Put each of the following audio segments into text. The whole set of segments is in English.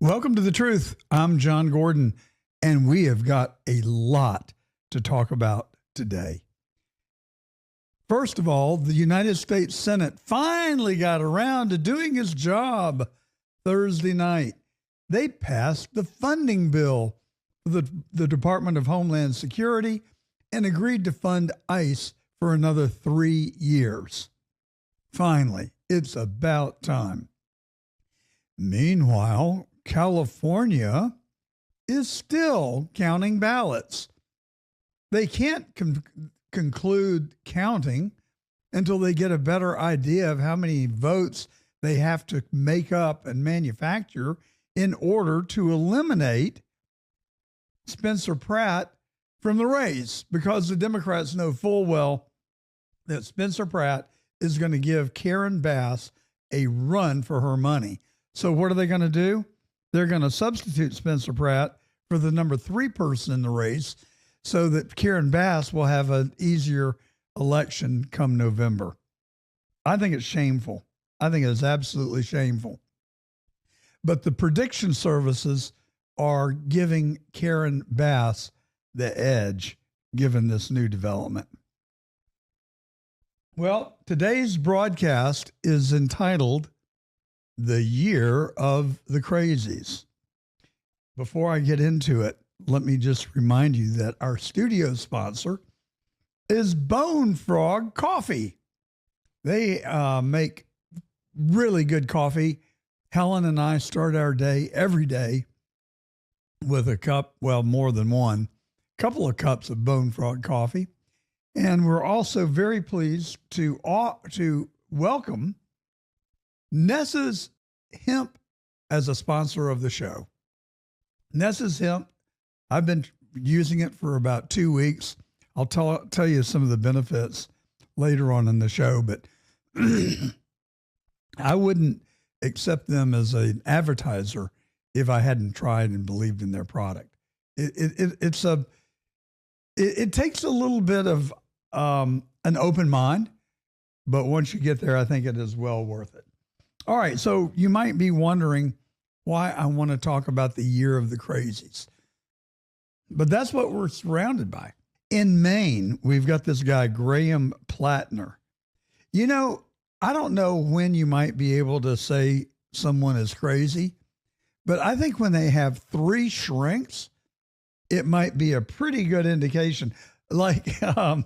Welcome to The Truth. I'm John Gordon, and we have got a lot to talk about today. First of all, the United States Senate finally got around to doing its job Thursday night. They passed the funding bill for the Department of Homeland Security and agreed to fund ICE for another 3 years. Finally, it's about time. Meanwhile, California is still counting ballots. They can't conclude counting until they get a better idea of how many votes they have to make up and manufacture in order to eliminate Spencer Pratt from the race, because the Democrats know full well that Spencer Pratt is going to give Karen Bass a run for her money. So what are they going to do? They're going to substitute Spencer Pratt for the number 3 person in the race so that Karen Bass will have an easier election come November. I think it's shameful. I think it's absolutely shameful. But the prediction services are giving Karen Bass the edge given this new development. Well, today's broadcast is entitled The Year of the Crazies. Before I get into it, let me just remind you that our studio sponsor is Bone Frog Coffee. They make really good coffee. Helen and I start our day every day with a cup, well, more than one, couple of cups of Bone Frog coffee. And we're also very pleased to welcome Ness's Hemp as a sponsor of the show. Ness's Hemp, I've been using it for about 2 weeks. I'll tell you some of the benefits later on in the show, but I wouldn't accept them as an advertiser if I hadn't tried and believed in their product. It takes a little bit of an open mind, but once you get there, I think it is well worth it. All right, so you might be wondering why I want to talk about the Year of the Crazies. But that's what we're surrounded by. In Maine, we've got this guy, Graham Platner. You know, I don't know when you might be able to say someone is crazy, but I think when they have 3 shrinks, it might be a pretty good indication. Like the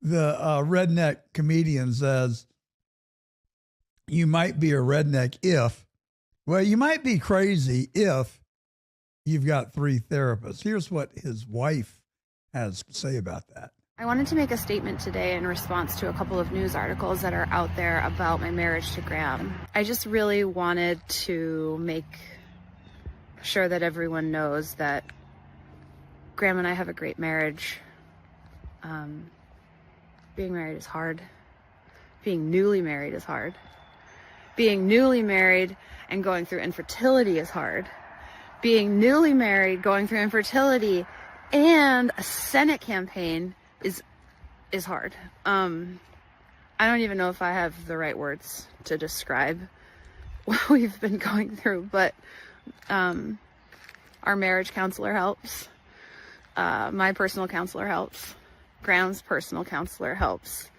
redneck comedian says, you might be a redneck you might be crazy if you've got 3 therapists. Here's what his wife has to say about that. I wanted to make a statement today in response to a couple of news articles that are out there about my marriage to Graham. I just really wanted to make sure that everyone knows that Graham and I have a great marriage. Being married is hard. Being newly married is hard. Being newly married and going through infertility is hard. Being newly married, going through infertility, and a Senate campaign is hard. I don't even know if I have the right words to describe what we've been going through, but our marriage counselor helps. My personal counselor helps. Graham's personal counselor helps.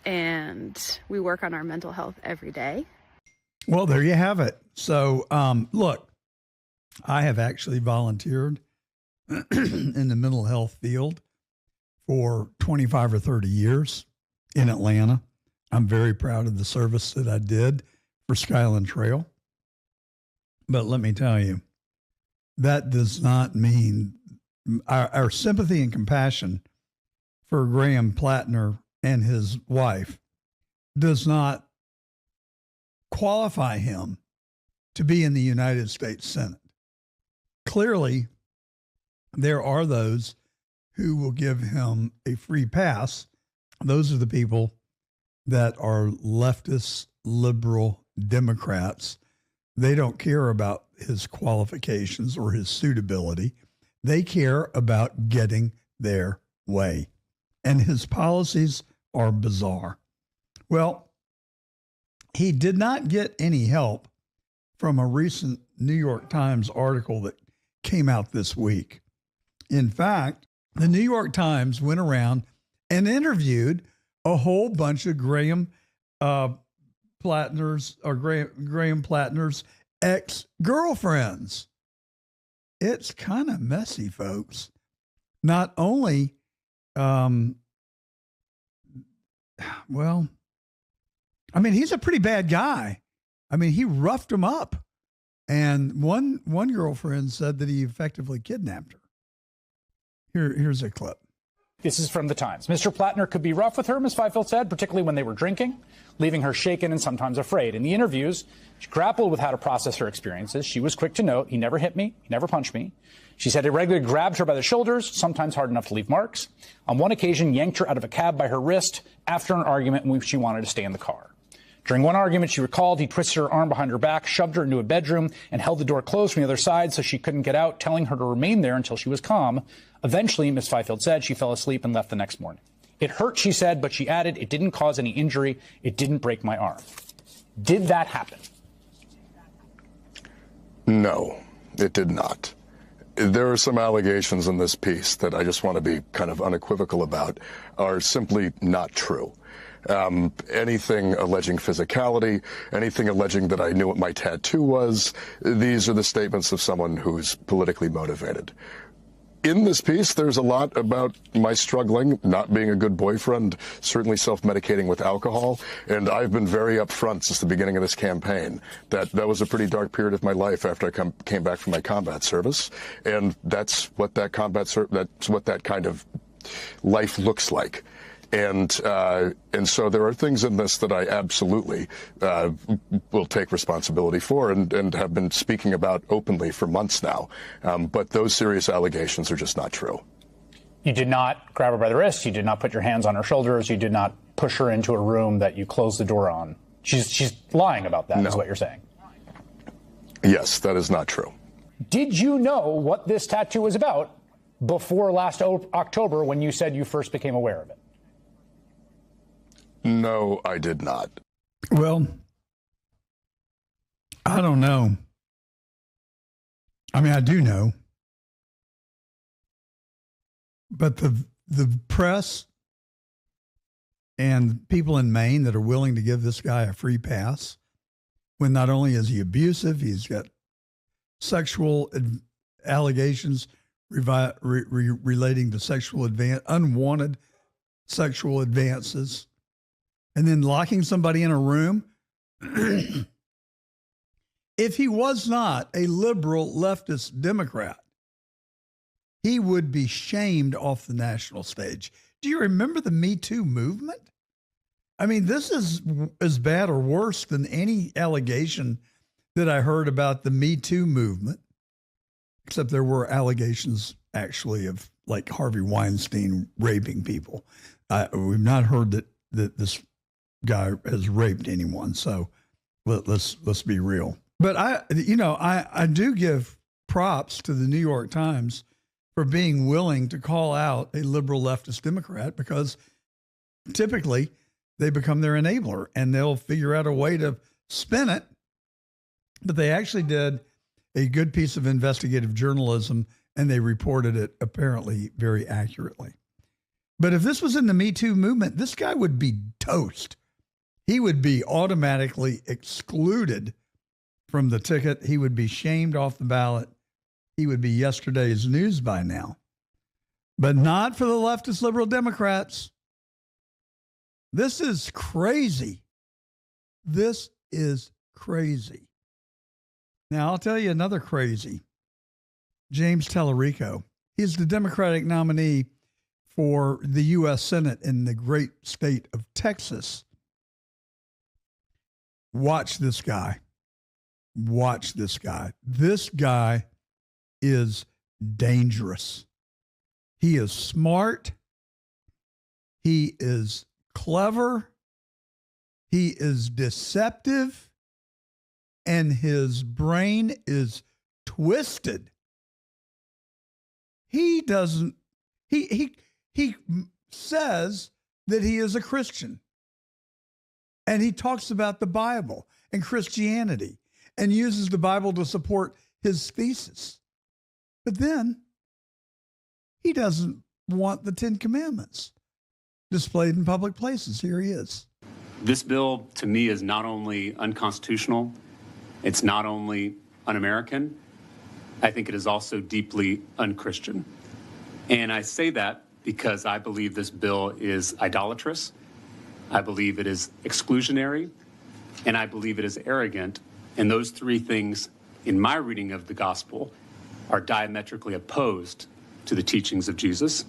And we work on our mental health every day. Well, there you have it. So, look, I have actually volunteered in the mental health field for 25 or 30 years in Atlanta. I'm very proud of the service that I did for Skyland Trail. But let me tell you, that does not mean our sympathy and compassion for Graham Platner and his wife does not qualify him to be in the United States Senate. Clearly, there are those who will give him a free pass. Those are the people that are leftist, liberal Democrats. They don't care about his qualifications or his suitability. They care about getting their way. And his policies are bizarre. Well, he did not get any help from a recent New York Times article that came out this week. In fact, the New York Times went around and interviewed a whole bunch of Graham Platner's ex-girlfriends. It's kind of messy, folks. Not only, he's a pretty bad guy. I mean, he roughed him up. And one girlfriend said that he effectively kidnapped her. Here's a clip. This is from the Times. Mr. Platner could be rough with her, Ms. Fifield said, particularly when they were drinking, leaving her shaken and sometimes afraid. In the interviews, she grappled with how to process her experiences. She was quick to note, he never hit me, he never punched me. She said he regularly grabbed her by the shoulders, sometimes hard enough to leave marks. On one occasion, yanked her out of a cab by her wrist after an argument in which she wanted to stay in the car. During one argument, she recalled he twisted her arm behind her back, shoved her into a bedroom, and held the door closed from the other side so she couldn't get out, telling her to remain there until she was calm. Eventually, Ms. Fifield said she fell asleep and left the next morning. It hurt, she said, but she added, it didn't cause any injury. It didn't break my arm. Did that happen? No, it did not. There are some allegations in this piece that I just want to be kind of unequivocal about are simply not true. Anything alleging physicality, anything alleging that I knew what my tattoo was, these are the statements of someone who's politically motivated. In this piece, there's a lot about my struggling, not being a good boyfriend, certainly self-medicating with alcohol, and I've been very upfront since the beginning of this campaign that was a pretty dark period of my life after I came back from my combat service, and that's what that kind of life looks like. And so there are things in this that I absolutely will take responsibility for and have been speaking about openly for months now. But those serious allegations are just not true. You did not grab her by the wrist. You did not put your hands on her shoulders. You did not push her into a room that you closed the door on. She's lying about that, is what you're saying. Yes, that is not true. Did you know what this tattoo was about before last October when you said you first became aware of it? No, I did not. Well, I don't know. I mean, I do know. But the press and people in Maine that are willing to give this guy a free pass, when not only is he abusive, he's got sexual allegations relating to unwanted sexual advances. And then locking somebody in a room. If he was not a liberal leftist Democrat, he would be shamed off the national stage. Do you remember the Me Too movement? I mean, this is as bad or worse than any allegation that I heard about the Me Too movement, except there were allegations actually of like Harvey Weinstein raping people. We've not heard that this guy has raped anyone. So let's be real. But I do give props to the New York Times for being willing to call out a liberal leftist Democrat, because typically they become their enabler and they'll figure out a way to spin it. But they actually did a good piece of investigative journalism and they reported it apparently very accurately. But if this was in the Me Too movement, this guy would be toast. He would be automatically excluded from the ticket. He would be shamed off the ballot. He would be yesterday's news by now. But not for the leftist liberal Democrats. This is crazy. This is crazy. Now, I'll tell you another crazy. James Talarico. He's the Democratic nominee for the U.S. Senate in the great state of Texas. Watch this guy. Watch this guy. This guy is dangerous. He is smart. He is clever. He is deceptive. And his brain is twisted. He says that he is a Christian. And he talks about the Bible and Christianity. and uses the Bible to support his thesis. But then he doesn't want the 10 Commandments displayed in public places. Here he is. This bill, to me, is not only unconstitutional, it's not only un-American, I think it is also deeply unchristian. And I say that because I believe this bill is idolatrous, I believe it is exclusionary, and I believe it is arrogant. And those three things, in my reading of the gospel, are diametrically opposed to the teachings of Jesus.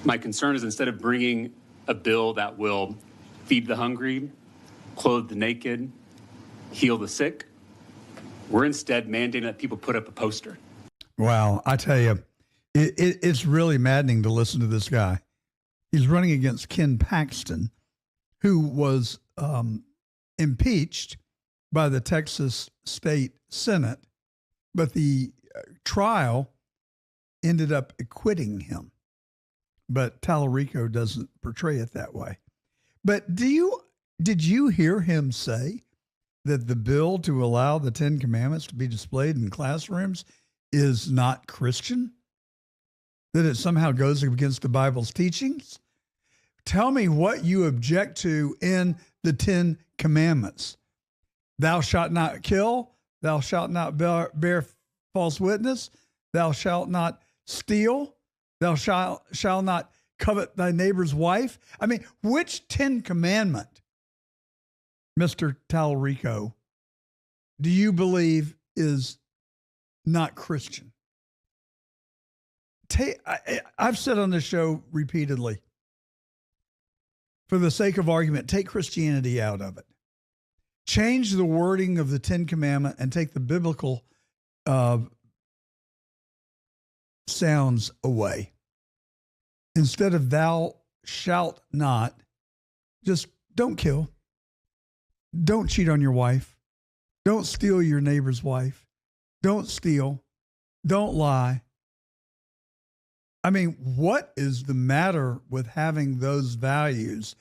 My concern is instead of bringing a bill that will feed the hungry, clothe the naked, heal the sick, we're instead mandating that people put up a poster. Wow, I tell you, it's really maddening to listen to this guy. He's running against Ken Paxton, who was impeached by the Texas State Senate, but the trial ended up acquitting him. But Talarico doesn't portray it that way. But did you hear him say that the bill to allow the 10 Commandments to be displayed in classrooms is not Christian? That it somehow goes against the Bible's teachings? Tell me what you object to in the 10 Commandments. Thou shalt not kill. Thou shalt not bear false witness. Thou shalt not steal. Thou shalt not covet thy neighbor's wife. I mean, which 10 commandment, Mr. Talarico, do you believe is not Christian? I've said on this show repeatedly, for the sake of argument, take Christianity out of it. Change the wording of the 10 Commandment and take the biblical sounds away. Instead of thou shalt not, just don't kill. Don't cheat on your wife. Don't steal your neighbor's wife. Don't steal. Don't lie. I mean, what is the matter with having those values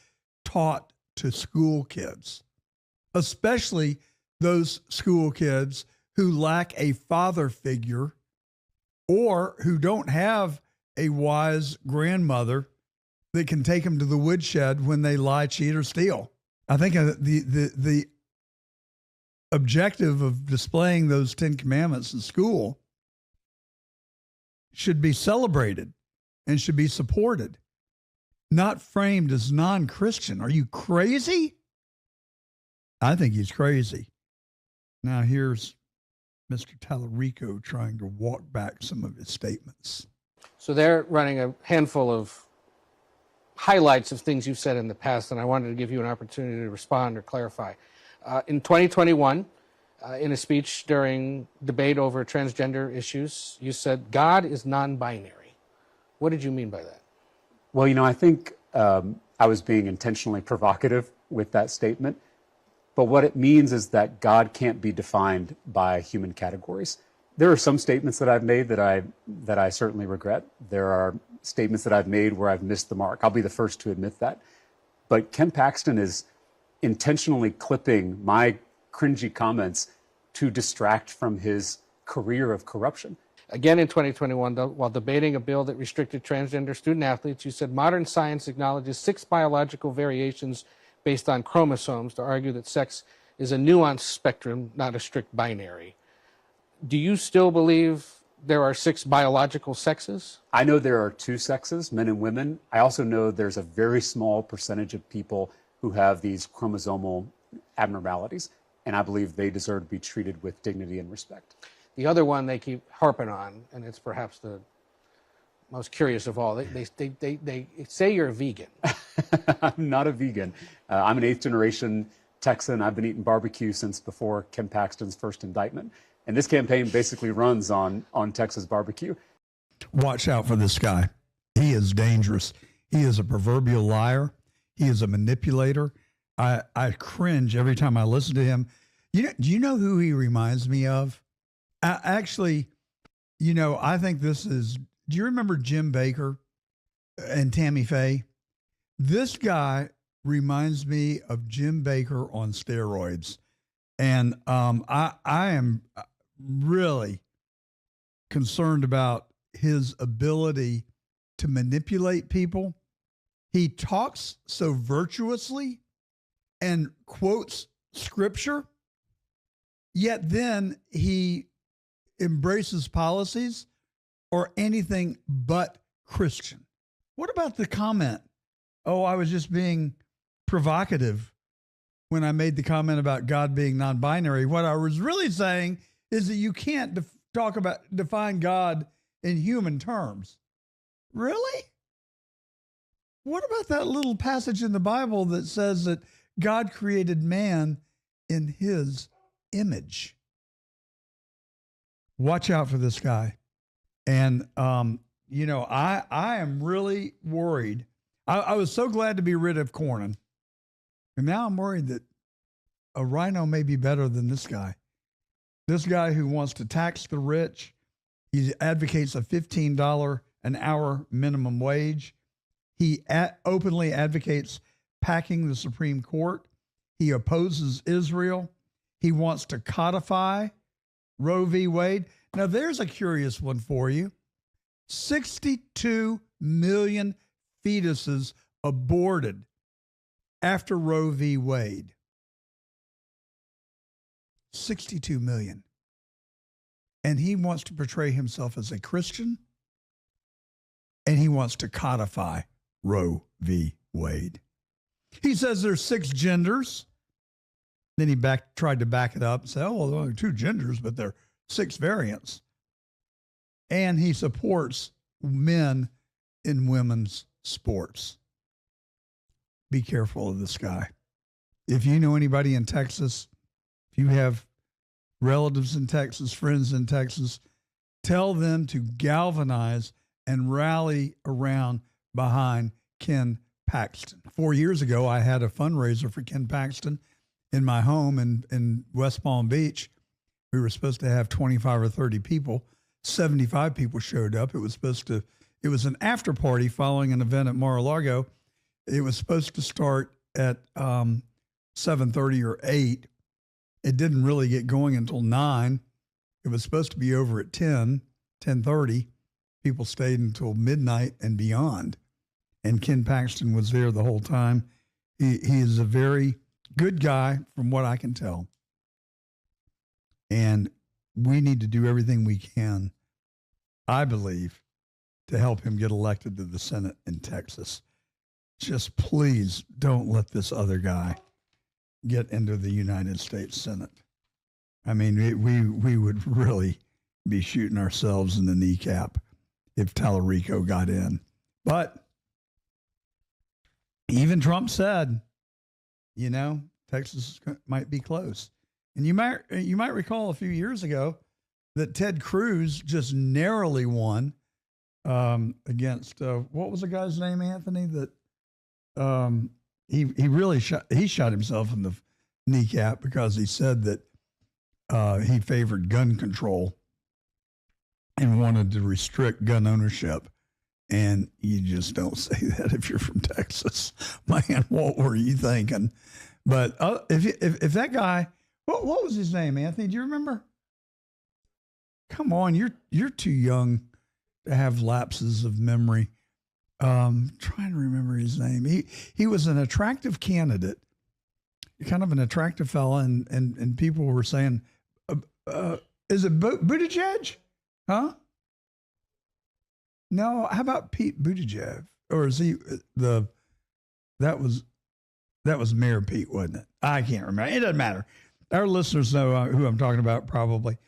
taught to school kids, especially those school kids who lack a father figure or who don't have a wise grandmother that can take them to the woodshed when they lie, cheat, or steal? I think the objective of displaying those 10 commandments in school should be celebrated and should be supported, not framed as non-Christian. Are you crazy? I think he's crazy. Now here's Mr. Talarico trying to walk back some of his statements. So they're running a handful of highlights of things you've said in the past, and I wanted to give you an opportunity to respond or clarify. In 2021, in a speech during debate over transgender issues, you said God is non-binary. What did you mean by that? Well, I think I was being intentionally provocative with that statement. But what it means is that God can't be defined by human categories. There are some statements that I've made that I certainly regret. There are statements that I've made where I've missed the mark. I'll be the first to admit that. But Ken Paxton is intentionally clipping my cringy comments to distract from his career of corruption. Again, in 2021, while debating a bill that restricted transgender student athletes, you said modern science acknowledges 6 biological variations based on chromosomes to argue that sex is a nuanced spectrum, not a strict binary. Do you still believe there are 6 biological sexes? I know there are 2 sexes, men and women. I also know there's a very small percentage of people who have these chromosomal abnormalities, and I believe they deserve to be treated with dignity and respect. The other one they keep harping on, and it's perhaps the most curious of all, they say you're a vegan. I'm not a vegan. I'm an 8th generation Texan. I've been eating barbecue since before Ken Paxton's first indictment. And this campaign basically runs on Texas barbecue. Watch out for this guy. He is dangerous. He is a proverbial liar. He is a manipulator. I cringe every time I listen to him. Do you know who he reminds me of? Actually, I think this is, do you remember Jim Baker and Tammy Faye? This guy reminds me of Jim Baker on steroids. And I am really concerned about his ability to manipulate people. He talks so virtuously and quotes scripture, yet then he embraces policies or anything but Christian. What about the comment? Oh, I was just being provocative when I made the comment about God being non-binary. What I was really saying is that you can't define God in human terms. Really? What about that little passage in the Bible that says that God created man in his image? Watch out for this guy. And, I am really worried. I was so glad to be rid of Cornyn. And now I'm worried that a rhino may be better than this guy. This guy who wants to tax the rich. He advocates a $15 an hour minimum wage. He openly advocates packing the Supreme Court. He opposes Israel. He wants to codify Roe v. Wade. Now, there's a curious one for you. 62 million fetuses aborted after Roe v. Wade. 62 million. And he wants to portray himself as a Christian, and he wants to codify Roe v. Wade. He says there's 6 genders. Then he tried to back it up and say, oh, well, there are 2 genders, but there are 6 variants. And he supports men in women's sports. Be careful of this guy. If you know anybody in Texas, if you have relatives in Texas, friends in Texas, tell them to galvanize and rally around behind Ken Paxton. 4 years ago, I had a fundraiser for Ken Paxton in my home in West Palm Beach. We were supposed to have 25 or 30 people. 75 people showed up. It was an after party following an event at Mar-a-Lago. It was supposed to start at 7:30 or 8. It didn't really get going until 9. It was supposed to be over at 10:30. People stayed until midnight and beyond. And Ken Paxton was there the whole time. He is a very good guy from what I can tell. And we need to do everything we can, I believe, to help him get elected to the Senate in Texas. Just please don't let this other guy get into the United States Senate. I mean, we would really be shooting ourselves in the kneecap if Talarico got in. But even Trump said, Texas might be close. And you might recall a few years ago that Ted Cruz just narrowly won against what was the guy's name, Anthony? That he really shot himself in the kneecap because he said that he favored gun control and wanted to restrict gun ownership. And you just don't say that if you're from Texas. Man, what were you thinking? But if that guy, what was his name, Anthony? Do you remember? Come on, you're too young to have lapses of memory. Trying to remember his name. He was an attractive candidate, kind of an attractive fella, and people were saying, is it Buttigieg? Huh? No, how about Pete Buttigieg? Or is he that was Mayor Pete, wasn't it? I can't remember. It doesn't matter. Our listeners know who I'm talking about, probably.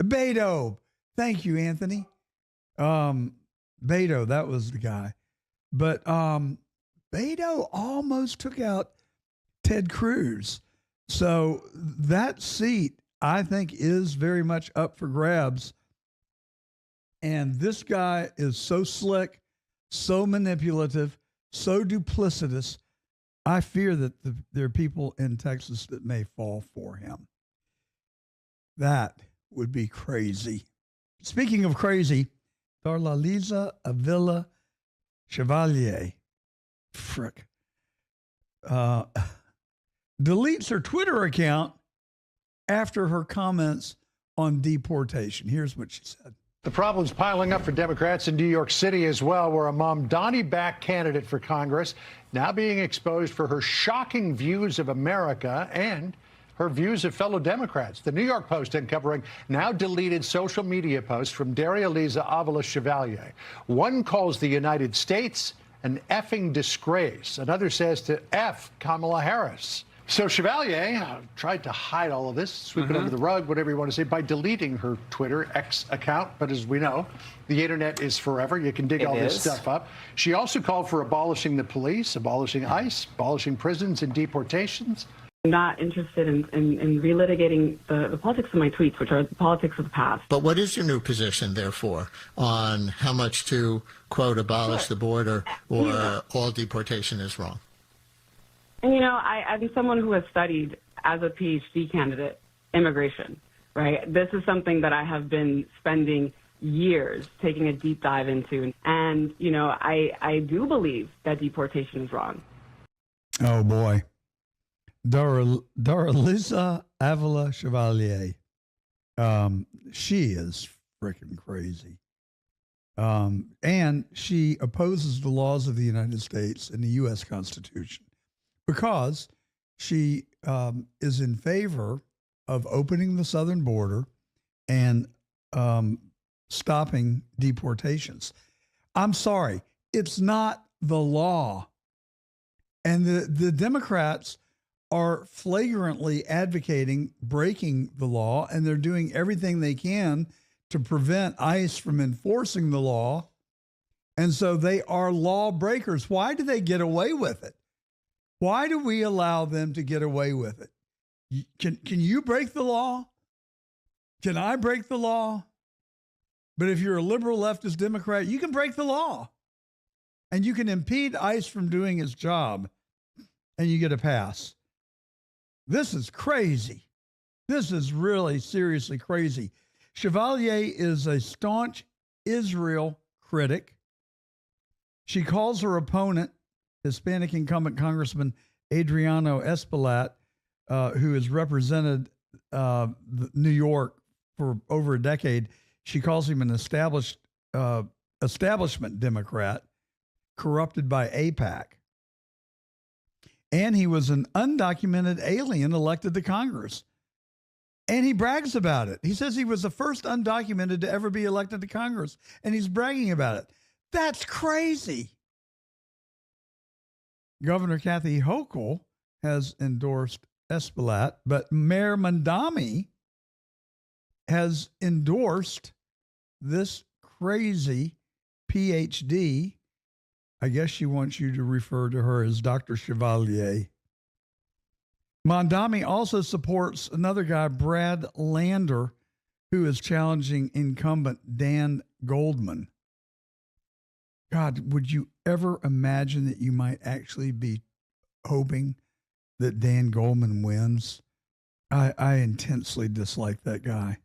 Beto. Thank you, Anthony. Beto, that was the guy. But Beto almost took out Ted Cruz. So that seat, I think, is very much up for grabs. And this guy is so slick, so manipulative, so duplicitous. I fear that there are people in Texas that may fall for him. That would be crazy. Speaking of crazy, Avila Chevalier, deletes her Twitter account after her comments on deportation. Here's what she said. The problem's piling up for Democrats in New York City as well, where a Mamdani-backed candidate for Congress now being exposed for her shocking views of America and her views of fellow Democrats. The New York Post uncovering now deleted social media posts from Daria Lisa Avila Chevalier. One calls the United States an effing disgrace. Another says to F Kamala Harris. So Chevalier tried to hide all of this, sweep it under the rug, whatever you want to say, by deleting her Twitter X account. But as we know, the internet is forever. You can dig all this stuff up. She also called for abolishing the police, abolishing ICE, abolishing prisons and deportations. I'm not interested in relitigating the politics of my tweets, which are the politics of the past. But what is your new position, therefore, on how much to, quote, abolish the border or all deportation is wrong? And, you know, I'm someone who has studied, as a PhD candidate, immigration, right? This is something that I have been spending years taking a deep dive into. And, you know, I do believe that deportation is wrong. Oh, boy. Doralisa Avila Chevalier. She is freaking crazy. And she opposes the laws of the United States and the U.S. Constitution because she is in favor of opening the southern border and stopping deportations. I'm sorry, it's not the law. And the Democrats are flagrantly advocating breaking the law, and they're doing everything they can to prevent ICE from enforcing the law. And so they are law breakers. Why do they get away with it? Why do we allow them to get away with it? Can you break the law? Can I break the law? But if you're a liberal leftist Democrat, you can break the law. And you can impede ICE from doing its job, and you get a pass. This is crazy. This is really seriously crazy. Chevalier is a staunch Israel critic. She calls her opponent, Hispanic incumbent Congressman Adriano Espaillat, who has represented New York for over a decade. She calls him an establishment Democrat, corrupted by AIPAC. And he was an undocumented alien elected to Congress. And he brags about it. He says he was the first undocumented to ever be elected to Congress. And he's bragging about it. That's crazy. Governor Kathy Hochul has endorsed Espaillat, but Mayor Mamdani has endorsed this crazy PhD. I guess she wants you to refer to her as Dr. Chevalier. Mamdani also supports another guy, Brad Lander, who is challenging incumbent Dan Goldman. God, would you ever imagine that you might actually be hoping that Dan Goldman wins? I intensely dislike that guy.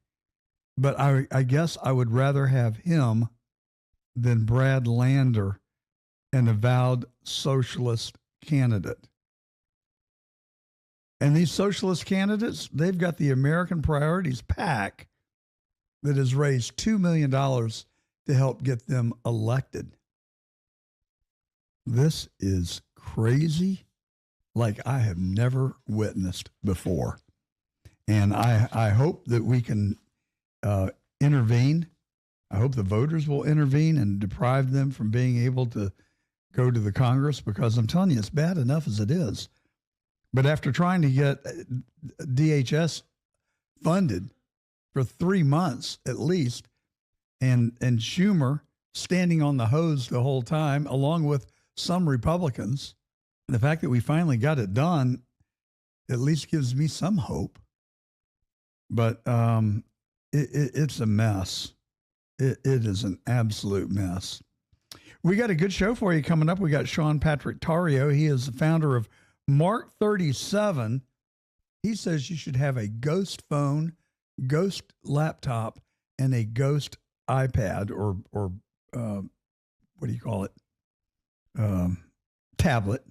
But I guess I would rather have him than Brad Lander, an avowed socialist candidate. And these socialist candidates, they've got the American Priorities PAC that has raised $2 million to help get them elected. This is crazy like I have never witnessed before. And I hope that we can intervene. I hope the voters will intervene and deprive them from being able to go to the Congress, because I'm telling you, it's bad enough as it is. But after trying to get DHS funded for 3 months at least, and Schumer standing on the hose the whole time, along with some Republicans, the fact that we finally got it done at least gives me some hope. But it's a mess. It is an absolute mess. We got a good show for you coming up. We got Sean Patrick Tario. He is the founder of Mark 37. He says you should have a ghost phone, ghost laptop, and a ghost iPad or what do you call it? tablet,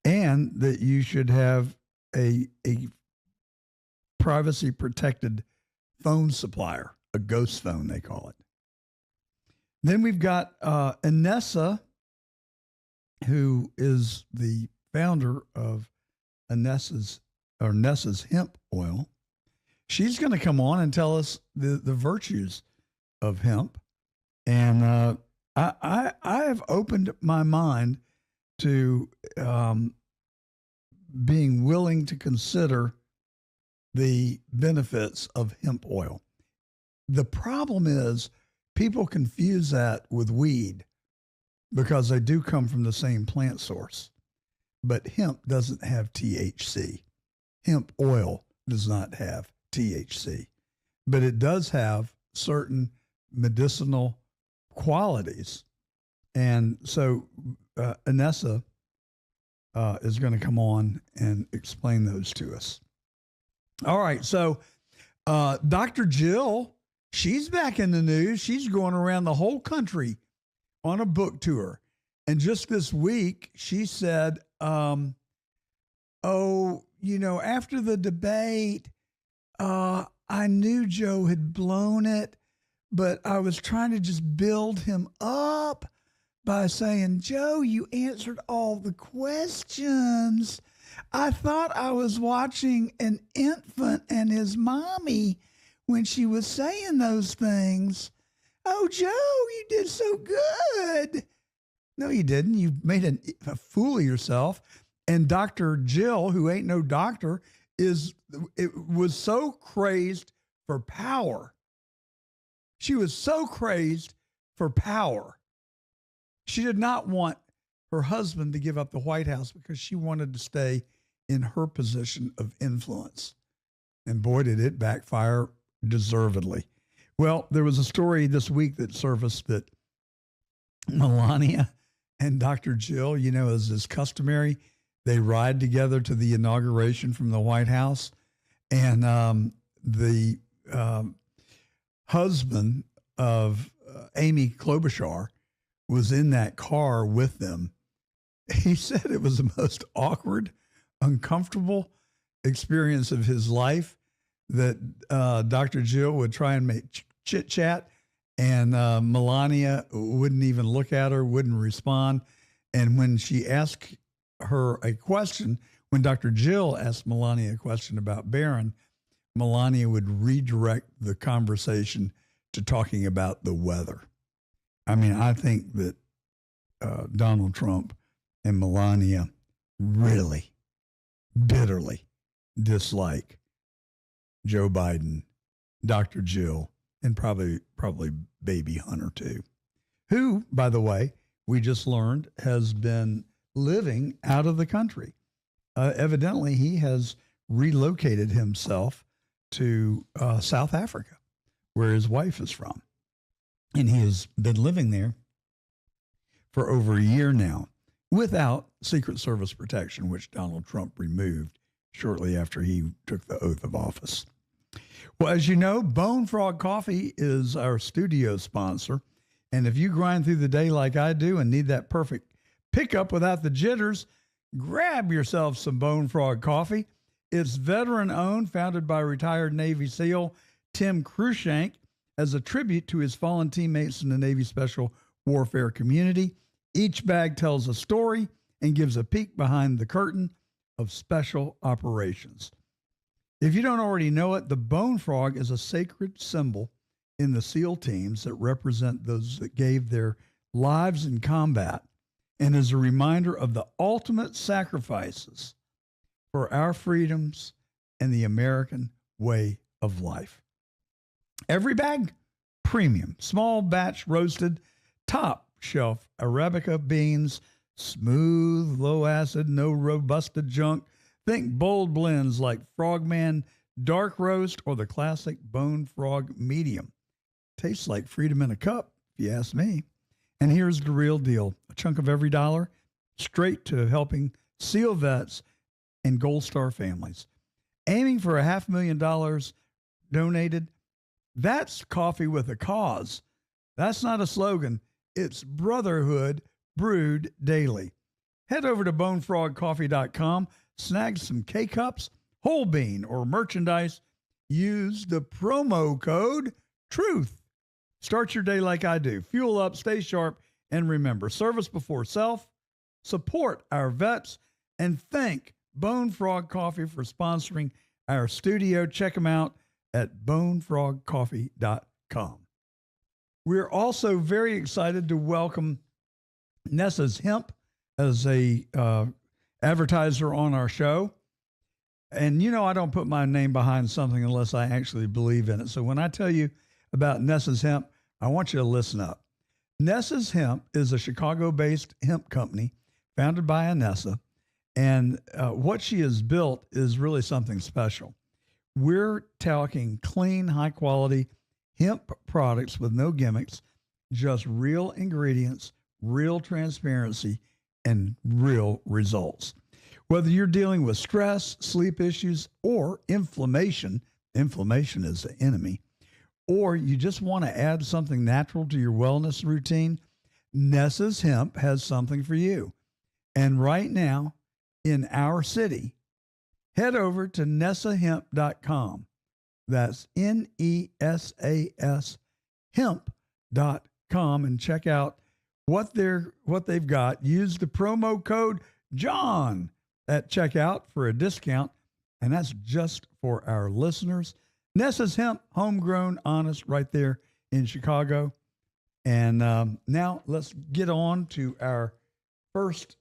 and that you should have a privacy protected phone supplier, a ghost phone, they call it. Then we've got Anessa, who is the founder of Nessa's hemp oil. She's going to come on and tell us the virtues of hemp. And I have opened my mind to being willing to consider the benefits of hemp oil. The problem is people confuse that with weed because they do come from the same plant source. But hemp doesn't have THC. Hemp oil does not have THC, but it does have certain medicinal qualities. And so Anessa is going to come on and explain those to us. All right, so Dr. Jill, she's back in the news. She's going around the whole country on a book tour. And just this week, she said, after the debate, I knew Joe had blown it, but I was trying to just build him up by saying, Joe, you answered all the questions. I thought I was watching an infant and his mommy when she was saying those things. Oh, Joe, you did so good. No, you didn't. You made a fool of yourself. And Dr. Jill, who ain't no doctor, was so crazed for power. She was so crazed for power. She did not want her husband to give up the White House because she wanted to stay in her position of influence. And boy, did it backfire deservedly. Well, there was a story this week that surfaced that Melania and Dr. Jill, as is customary, they ride together to the inauguration from the White House. And the husband of Amy Klobuchar was in that car with them. He said it was the most awkward, uncomfortable experience of his life, that Dr. Jill would try and make chit chat, and Melania wouldn't even look at her, wouldn't respond. And when she asked her a question, when Dr. Jill asked Melania a question about Barron, Melania would redirect the conversation to talking about the weather. I mean, I think that Donald Trump and Melania really bitterly dislike Joe Biden, Dr. Jill, and probably baby Hunter too, who, by the way, we just learned has been living out of the country. Evidently, he has relocated himself to South Africa, where his wife is from. And he has been living there for over a year now without Secret Service protection, which Donald Trump removed shortly after he took the oath of office. Well, as you know, Bone Frog Coffee is our studio sponsor. And if you grind through the day like I do and need that perfect pickup without the jitters, grab yourself some Bone Frog Coffee. It's veteran-owned, founded by retired Navy SEAL Tim Cruikshank as a tribute to his fallen teammates in the Navy Special Warfare community. Each bag tells a story and gives a peek behind the curtain of special operations. If you don't already know it, the Bone Frog is a sacred symbol in the SEAL teams that represent those that gave their lives in combat, and is a reminder of the ultimate sacrifices for our freedoms and the American way of life. Every bag, premium, small batch roasted, top shelf Arabica beans, smooth, low acid, no robusta junk. Think bold blends like Frogman Dark Roast or the classic Bone Frog Medium. Tastes like freedom in a cup, if you ask me. And here's the real deal. A chunk of every dollar straight to helping SEAL vets and Gold Star families. Aiming for $500,000 donated. That's coffee with a cause. That's not a slogan. It's brotherhood brewed daily. Head over to bonefrogcoffee.com, snag some K-Cups, whole bean, or merchandise use the promo code TRUTH. Start your day like I do. Fuel up, stay sharp, and remember, service before self, support our vets, and thank Bone Frog Coffee for sponsoring our studio. Check them out at bonefrogcoffee.com. We're also very excited to welcome Nessa's Hemp as a advertiser on our show. And you know, I don't put my name behind something unless I actually believe in it. So when I tell you about Nessa's Hemp, I want you to listen up. Nessa's Hemp is a Chicago-based hemp company founded by Nessa. And what she has built is really something special. We're talking clean, high-quality hemp products with no gimmicks, just real ingredients, real transparency, and real results. Whether you're dealing with stress, sleep issues, or inflammation is the enemy, or you just want to add something natural to your wellness routine, Nessa's Hemp has something for you. And right now, in our city, head over to nessahemp.com. That's NESAS hemp.com and check out what they've got. Use the promo code John at checkout for a discount, and that's just for our listeners. Nessa's Hemp, homegrown, honest, right there in Chicago. And now let's get on to our first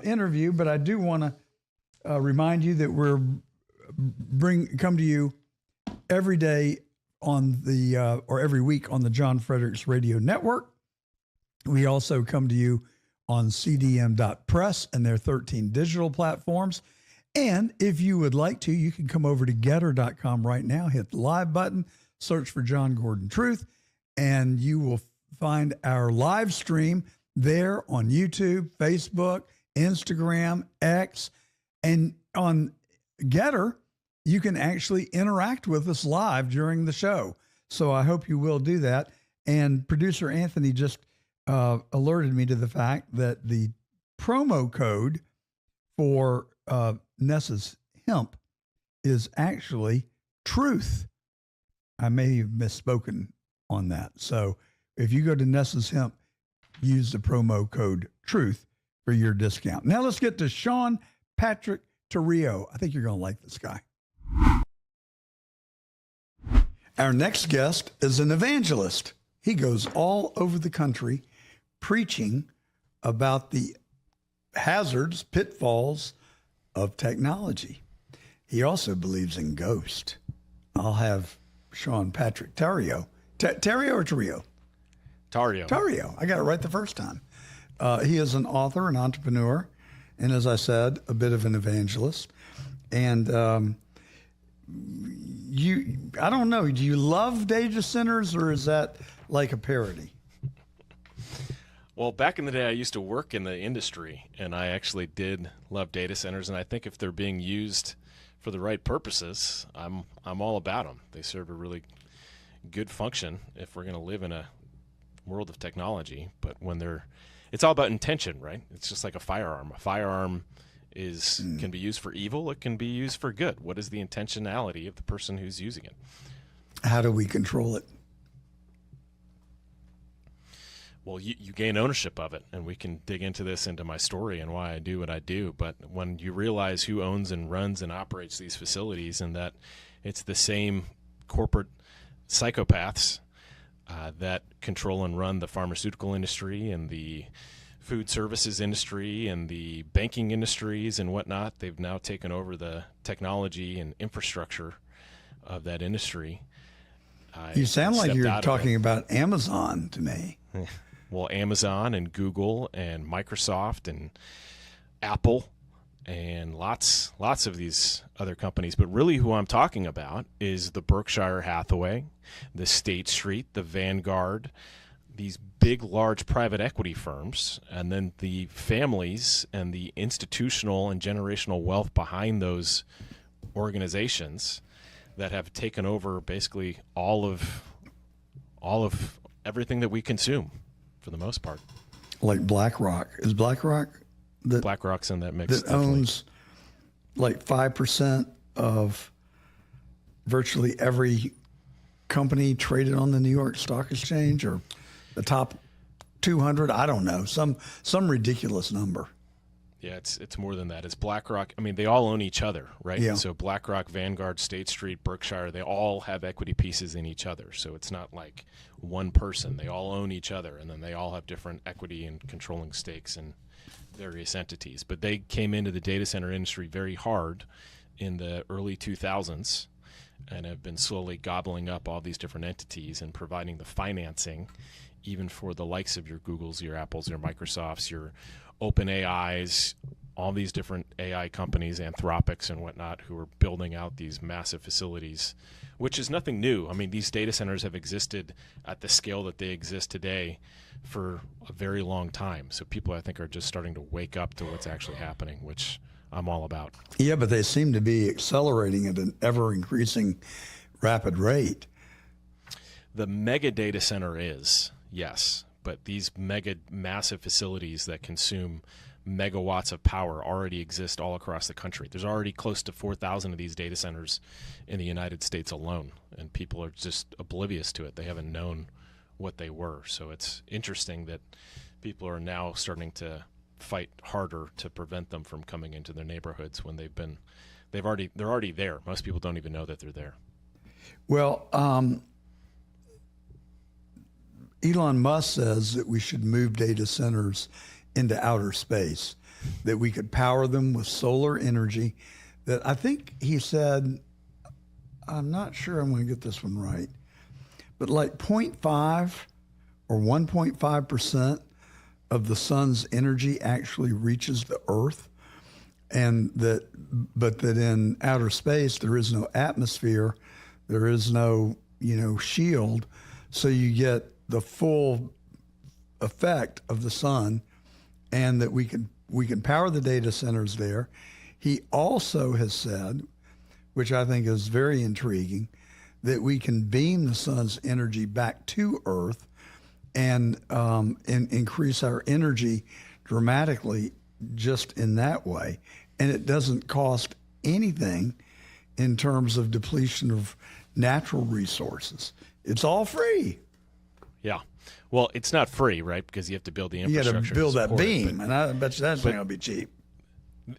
interview, but I do want to remind you that we're come to you every day on the or every week on the John Fredericks Radio Network. We also come to you on cdm.press and their 13 digital platforms. And if you would like to, you can come over to getter.com right now, hit the live button, search for John Gordon Truth, and you will find our live stream there on YouTube, Facebook, Instagram, X, and on Getter, you can actually interact with us live during the show. So I hope you will do that. And producer Anthony just alerted me to the fact that the promo code for Nessa's Hemp is actually TRUTH. I may have misspoken on that. So if you go to Nessa's Hemp, use the promo code TRUTH for your discount. Now let's get to Sean Patrick Torrio. I think you're going to like this guy. Our next guest is an evangelist. He goes all over the country preaching about the hazards, pitfalls of technology. He also believes in ghosts. I'll have Sean Patrick Torrio. Torrio or Torrio? Torrio. Torrio. I got it right the first time. He is an author, an entrepreneur, and as I said, a bit of an evangelist. And I don't know, do you love data centers or is that like a parody? Well, back in the day, I used to work in the industry, and I actually did love data centers. And I think if they're being used for the right purposes, I'm all about them. They serve a really good function if we're going to live in a world of technology. But when it's all about intention, right? It's just like a firearm. A firearm can be used for evil. It can be used for good. What is the intentionality of the person who's using it? How do we control it? Well, you gain ownership of it, and we can dig into my story and why I do what I do. But when you realize who owns and runs and operates these facilities, and that it's the same corporate psychopaths that control and run the pharmaceutical industry and the food services industry and the banking industries and whatnot, they've now taken over the technology and infrastructure of that industry. You sound like you're talking about Amazon to me. Well, Amazon and Google and Microsoft and Apple and lots of these other companies. But really who I'm talking about is the Berkshire Hathaway, the State Street, the Vanguard, these big, large private equity firms, and then the families and the institutional and generational wealth behind those organizations that have taken over basically all of everything that we consume for the most part. Like BlackRock. Is BlackRock BlackRock's in that mix? That owns like 5% of virtually every company traded on the New York Stock Exchange, or the top 200. I don't know, some ridiculous number. Yeah, it's more than that. It's BlackRock. I mean, they all own each other, right? Yeah. So BlackRock, Vanguard, State Street, Berkshire, they all have equity pieces in each other. So it's not like one person. They all own each other, and then they all have different equity and controlling stakes in various entities. But they came into the data center industry very hard in the early 2000s and have been slowly gobbling up all these different entities and providing the financing even for the likes of your Googles, your Apples, your Microsofts, your OpenAIs, all these different AI companies, Anthropics and whatnot, who are building out these massive facilities, which is nothing new. I mean, these data centers have existed at the scale that they exist today for a very long time. So people, I think, are just starting to wake up to what's actually happening, which I'm all about. Yeah, but they seem to be accelerating at an ever-increasing rapid rate. The mega data center is, yes, but these massive facilities that consume megawatts of power already exist all across the country. There's already close to 4,000 of these data centers in the United States alone, and people are just oblivious to it. They haven't known what they were. So it's interesting that people are now starting to fight harder to prevent them from coming into their neighborhoods when they're already there. Most people don't even know that they're there. Well, Elon Musk says that we should move data centers into outer space, that we could power them with solar energy. That I think he said, I'm not sure I'm going to get this one right, but like 0.5 or 1.5% of the sun's energy actually reaches the Earth, and but that in outer space there is no atmosphere, there is no shield, so you get the full effect of the sun, and that we can power the data centers there. He also has said, which I think is very intriguing, that we can beam the sun's energy back to Earth and increase our energy dramatically just in that way. And it doesn't cost anything in terms of depletion of natural resources. It's all free. Yeah. Well, it's not free, right? Because you have to build the infrastructure. You got to build that beam, and I bet you that's not going to be cheap.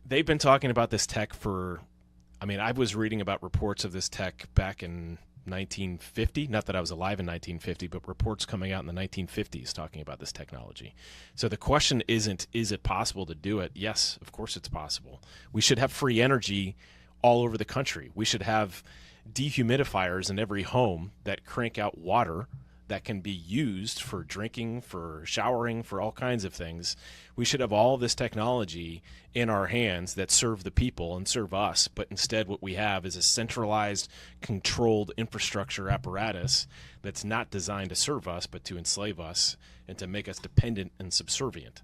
They've been talking about this tech I was reading about reports of this tech back in 1950. Not that I was alive in 1950, but reports coming out in the 1950s talking about this technology. So the question isn't, is it possible to do it? Yes, of course it's possible. We should have free energy all over the country. We should have dehumidifiers in every home that crank out water that can be used for drinking, for showering, for all kinds of things. We should have all this technology in our hands that serve the people and serve us, but instead what we have is a centralized, controlled infrastructure apparatus that's not designed to serve us, but to enslave us and to make us dependent and subservient.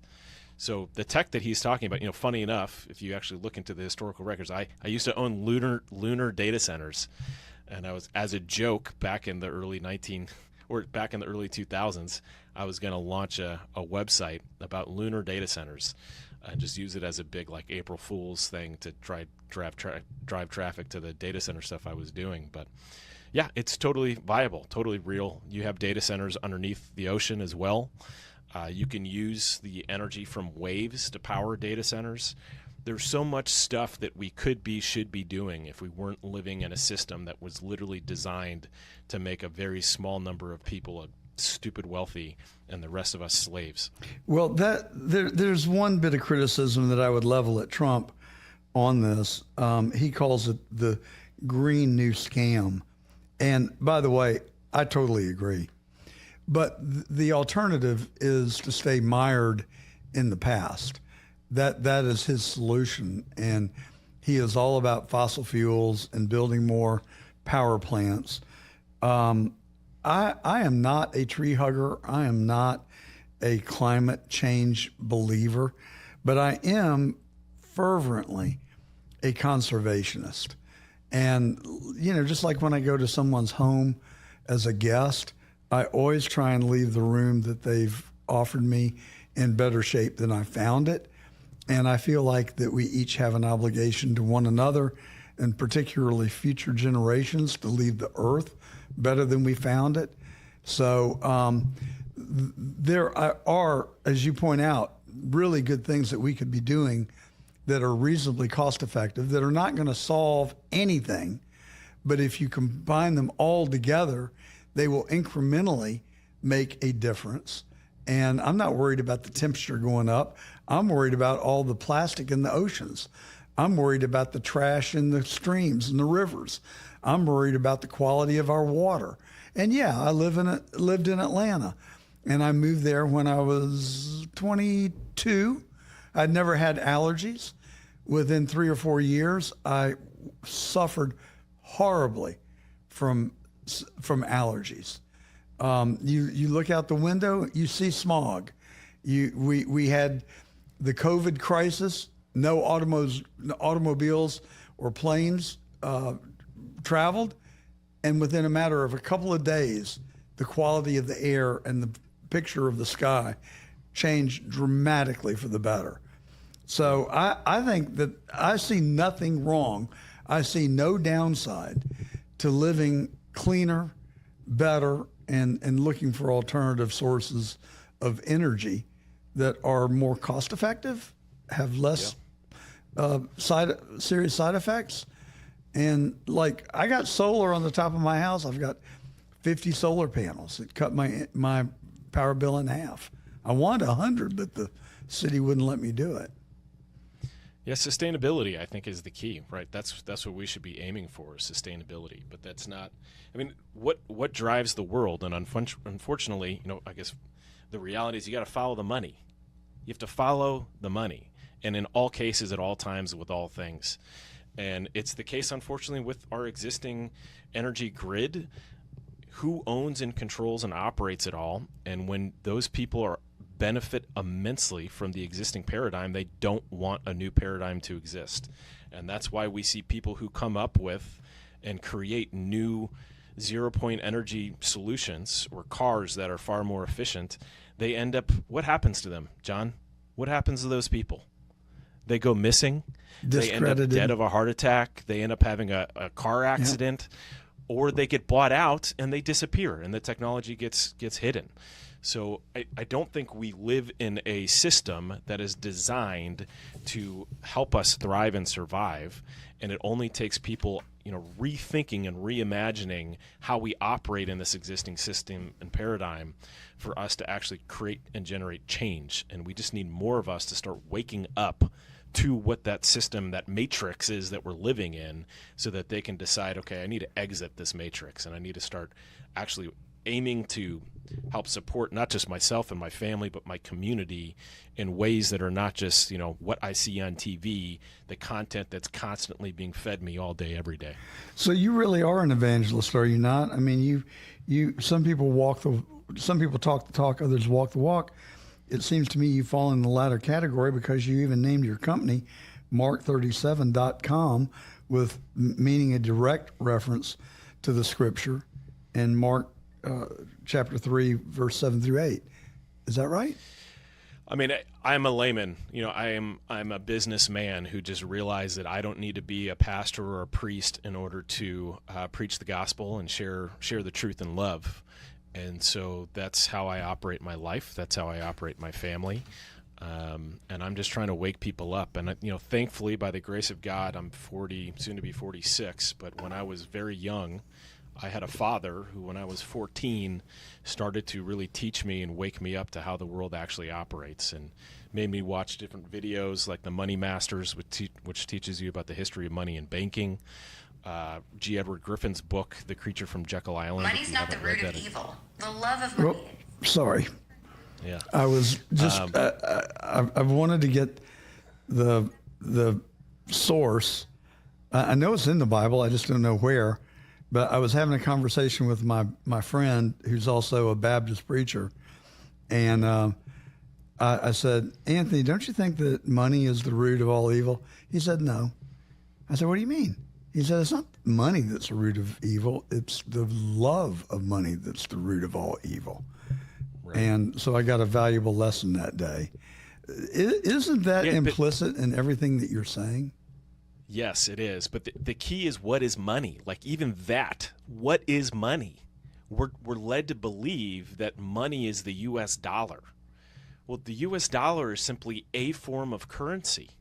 So the tech that he's talking about, funny enough, if you actually look into the historical records, I used to own lunar data centers, and I was, as a joke, back in the early 2000s, I was going to launch a website about lunar data centers and just use it as a big April Fool's thing to try drive traffic to the data center stuff I was doing. But yeah, it's totally viable, totally real. You have data centers underneath the ocean as well. You can use the energy from waves to power data centers. There's so much stuff that we should be doing if we weren't living in a system that was literally designed to make a very small number of people stupid wealthy and the rest of us slaves. Well, there's one bit of criticism that I would level at Trump on this. He calls it the Green New Scam. And by the way, I totally agree. But the alternative is to stay mired in the past. That is his solution, and he is all about fossil fuels and building more power plants. I am not a tree hugger. I am not a climate change believer, but I am fervently a conservationist. And, just like when I go to someone's home as a guest, I always try and leave the room that they've offered me in better shape than I found it. And I feel like that we each have an obligation to one another and particularly future generations to leave the earth better than we found it. So there are, as you point out, really good things that we could be doing that are reasonably cost effective, that are not going to solve anything. But if you combine them all together, they will incrementally make a difference. And I'm not worried about the temperature going up. I'm worried about all the plastic in the oceans. I'm worried about the trash in the streams and the rivers. I'm worried about the quality of our water. And yeah, I lived in Atlanta, and I moved there when I was 22. I'd never had allergies. Within 3 or 4 years, I suffered horribly from allergies. You look out the window, you see smog. We had the COVID crisis. No automobiles or planes traveled, and within a matter of a couple of days, the quality of the air and the picture of the sky changed dramatically for the better. So I think that I see nothing wrong. I see no downside to living cleaner, better, and looking for alternative sources of energy that are more cost effective, have less serious side effects. And like, I got solar on the top of my house. I've got 50 solar panels. It cut my power bill in half. I wanted 100, but the city wouldn't let me do it. Yeah, sustainability, I think, is the key, right? That's what we should be aiming for, is sustainability. But that's not, I mean, what drives the world? And unfortunately, I guess the reality is you got to follow the money. You have to follow the money. And in all cases, at all times, with all things. And it's the case, unfortunately, with our existing energy grid. Who owns and controls and operates it all? And when those people benefit immensely from the existing paradigm, they don't want a new paradigm to exist. And that's why we see people who come up with and create new zero-point energy solutions or cars that are far more efficient. They end up, what happens to them, John? What happens to those people? They go missing. They end up dead of a heart attack. They end up having a car accident, or they get bought out and they disappear and the technology gets hidden. So I don't think we live in a system that is designed to help us thrive and survive. And it only takes people, rethinking and reimagining how we operate in this existing system and paradigm for us to actually create and generate change. And we just need more of us to start waking up to what that system, that matrix is that we're living in, so that they can decide, okay, I need to exit this matrix and I need to start actually aiming to help support not just myself and my family, but my community in ways that are not just, what I see on TV, the content that's constantly being fed me all day, every day. So you really are an evangelist, are you not? I mean, some people talk the talk, others walk the walk. It seems to me you fall in the latter category because you even named your company Mark37.com, with meaning a direct reference to the scripture in Mark chapter 3, verse 7 through 8. Is that right? I mean, I'm a layman. I'm a businessman who just realized that I don't need to be a pastor or a priest in order to preach the gospel and share the truth and love. And so that's how I operate my life. That's how I operate my family. And I'm just trying to wake people up. And, thankfully, by the grace of God, I'm 40, soon to be 46. But when I was very young, I had a father who, when I was 14, started to really teach me and wake me up to how the world actually operates, and made me watch different videos like The Money Masters, which teaches you about the history of money and banking. G. Edward Griffin's book, The Creature from Jekyll Island. Money's not the root of evil. The love of money. Sorry. Yeah. I was just, I wanted to get the source. I know it's in the Bible. I just don't know where. But I was having a conversation with my friend who's also a Baptist preacher. And I said, Anthony, don't you think that money is the root of all evil? He said, no. I said, what do you mean? He said, it's not money that's the root of evil. It's the love of money that's the root of all evil. Right. And so I got a valuable lesson that day. Isn't that implicit in everything that you're saying? Yes, it is. But the key is, what is money? Like, even that, what is money? We're led to believe that money is the U.S. dollar. Well, the U.S. dollar is simply a form of currency.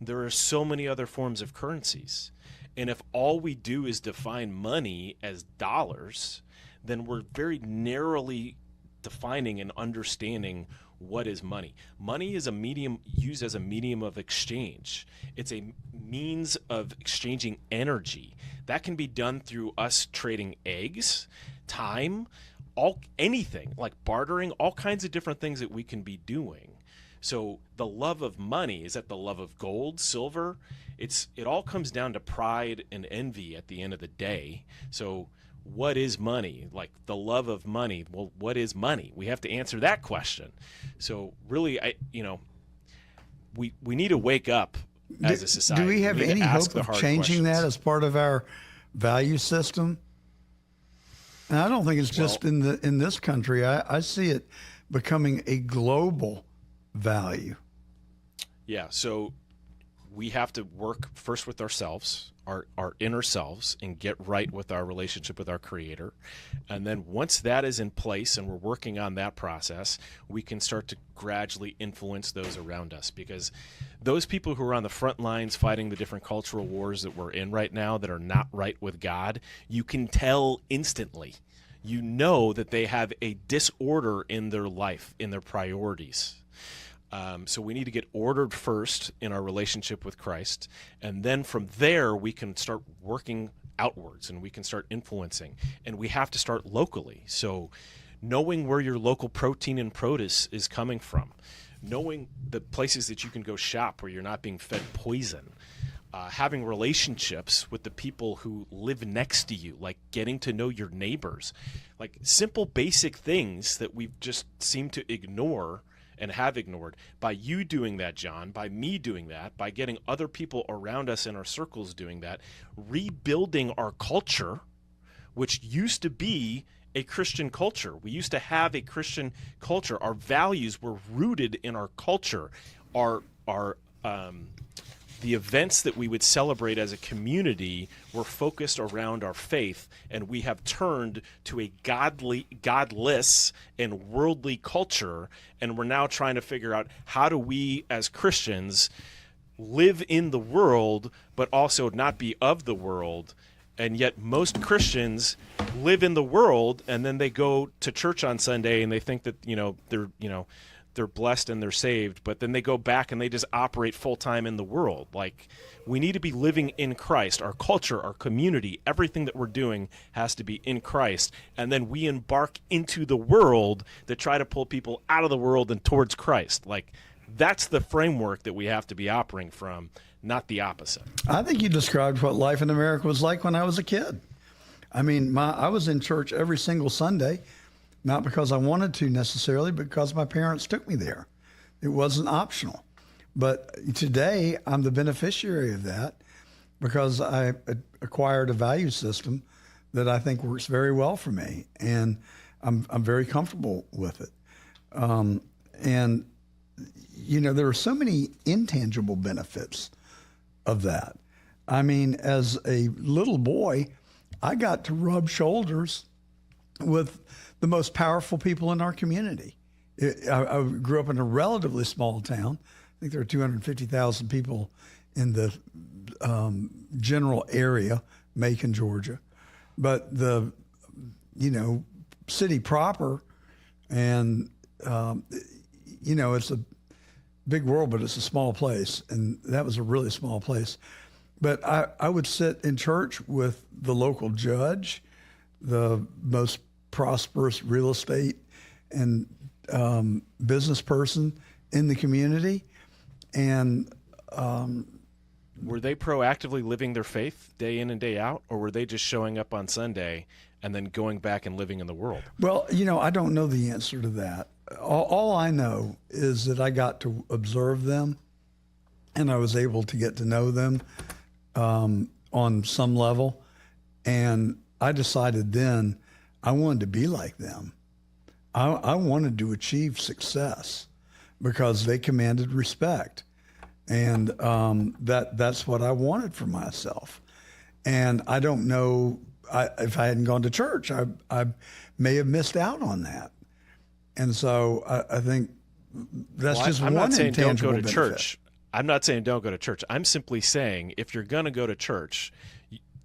There are so many other forms of currencies. And if all we do is define money as dollars, then we're very narrowly defining and understanding what is money. Money is a medium used as a medium of exchange. It's a means of exchanging energy. That can be done through us trading eggs, time, anything like bartering, all kinds of different things that we can be doing. So the love of money, is that the love of gold, silver? It all comes down to pride and envy at the end of the day. So what is money? Like, the love of money. Well, what is money? We have to answer that question. So really, we need to wake up as a society. Do we have any hope of changing that as part of our value system? And I don't think it's just in this country. I see it becoming a global value. Yeah, so we have to work first with ourselves, our inner selves, and get right with our relationship with our Creator. And then once that is in place and we're working on that process, we can start to gradually influence those around us. Because those people who are on the front lines fighting the different cultural wars that we're in right now that are not right with God, you can tell instantly. You know that they have a disorder in their life, in their priorities. So we need to get ordered first in our relationship with Christ, and then from there we can start working outwards and we can start influencing. And we have to start locally. So knowing where your local protein and produce is coming from, knowing the places that you can go shop where you're not being fed poison, having relationships with the people who live next to you, like getting to know your neighbors, like simple basic things that we've just seemed to ignore and have ignored. By you doing that, John, by me doing that, by getting other people around us in our circles doing that, rebuilding our culture, which used to be a Christian culture. We used to have a Christian culture. Our values were rooted in our culture. The events that we would celebrate as a community were focused around our faith, and we have turned to a godless and worldly culture, and we're now trying to figure out, how do we as Christians live in the world but also not be of the world? And yet most Christians live in the world, and then they go to church on Sunday and they think that they're blessed and they're saved, but then they go back and they just operate full-time in the world. Like, we need to be living in Christ. Our culture, our community, everything that we're doing has to be in Christ. And then we embark into the world to try to pull people out of the world and towards Christ. Like, that's the framework that we have to be operating from, not the opposite. I think you described what life in America was like when I was a kid. I mean, I was in church every single Sunday. Not because I wanted to necessarily, because my parents took me there. It wasn't optional. But today, I'm the beneficiary of that because I acquired a value system that I think works very well for me, and I'm very comfortable with it. And there are so many intangible benefits of that. I mean, as a little boy, I got to rub shoulders with the most powerful people in our community. I grew up in a relatively small town. I think there are 250,000 people in the general area, Macon, Georgia. But the, city proper, and, it's a big world, but it's a small place. And that was a really small place. But I would sit in church with the local judge, the most prosperous real estate and business person in the community. And were they proactively living their faith day in and day out, or were they just showing up on Sunday and then going back and living in the world? Well, I don't know the answer to that. All I know is that I got to observe them, and I was able to get to know them on some level. And I decided then I wanted to be like them. I wanted to achieve success because they commanded respect. And that's what I wanted for myself. And I don't know if I hadn't gone to church, I may have missed out on that. And so I think that's just I'm one not saying don't intangible go to benefit. church. I'm not saying don't go to church. I'm simply saying if you're going to go to church,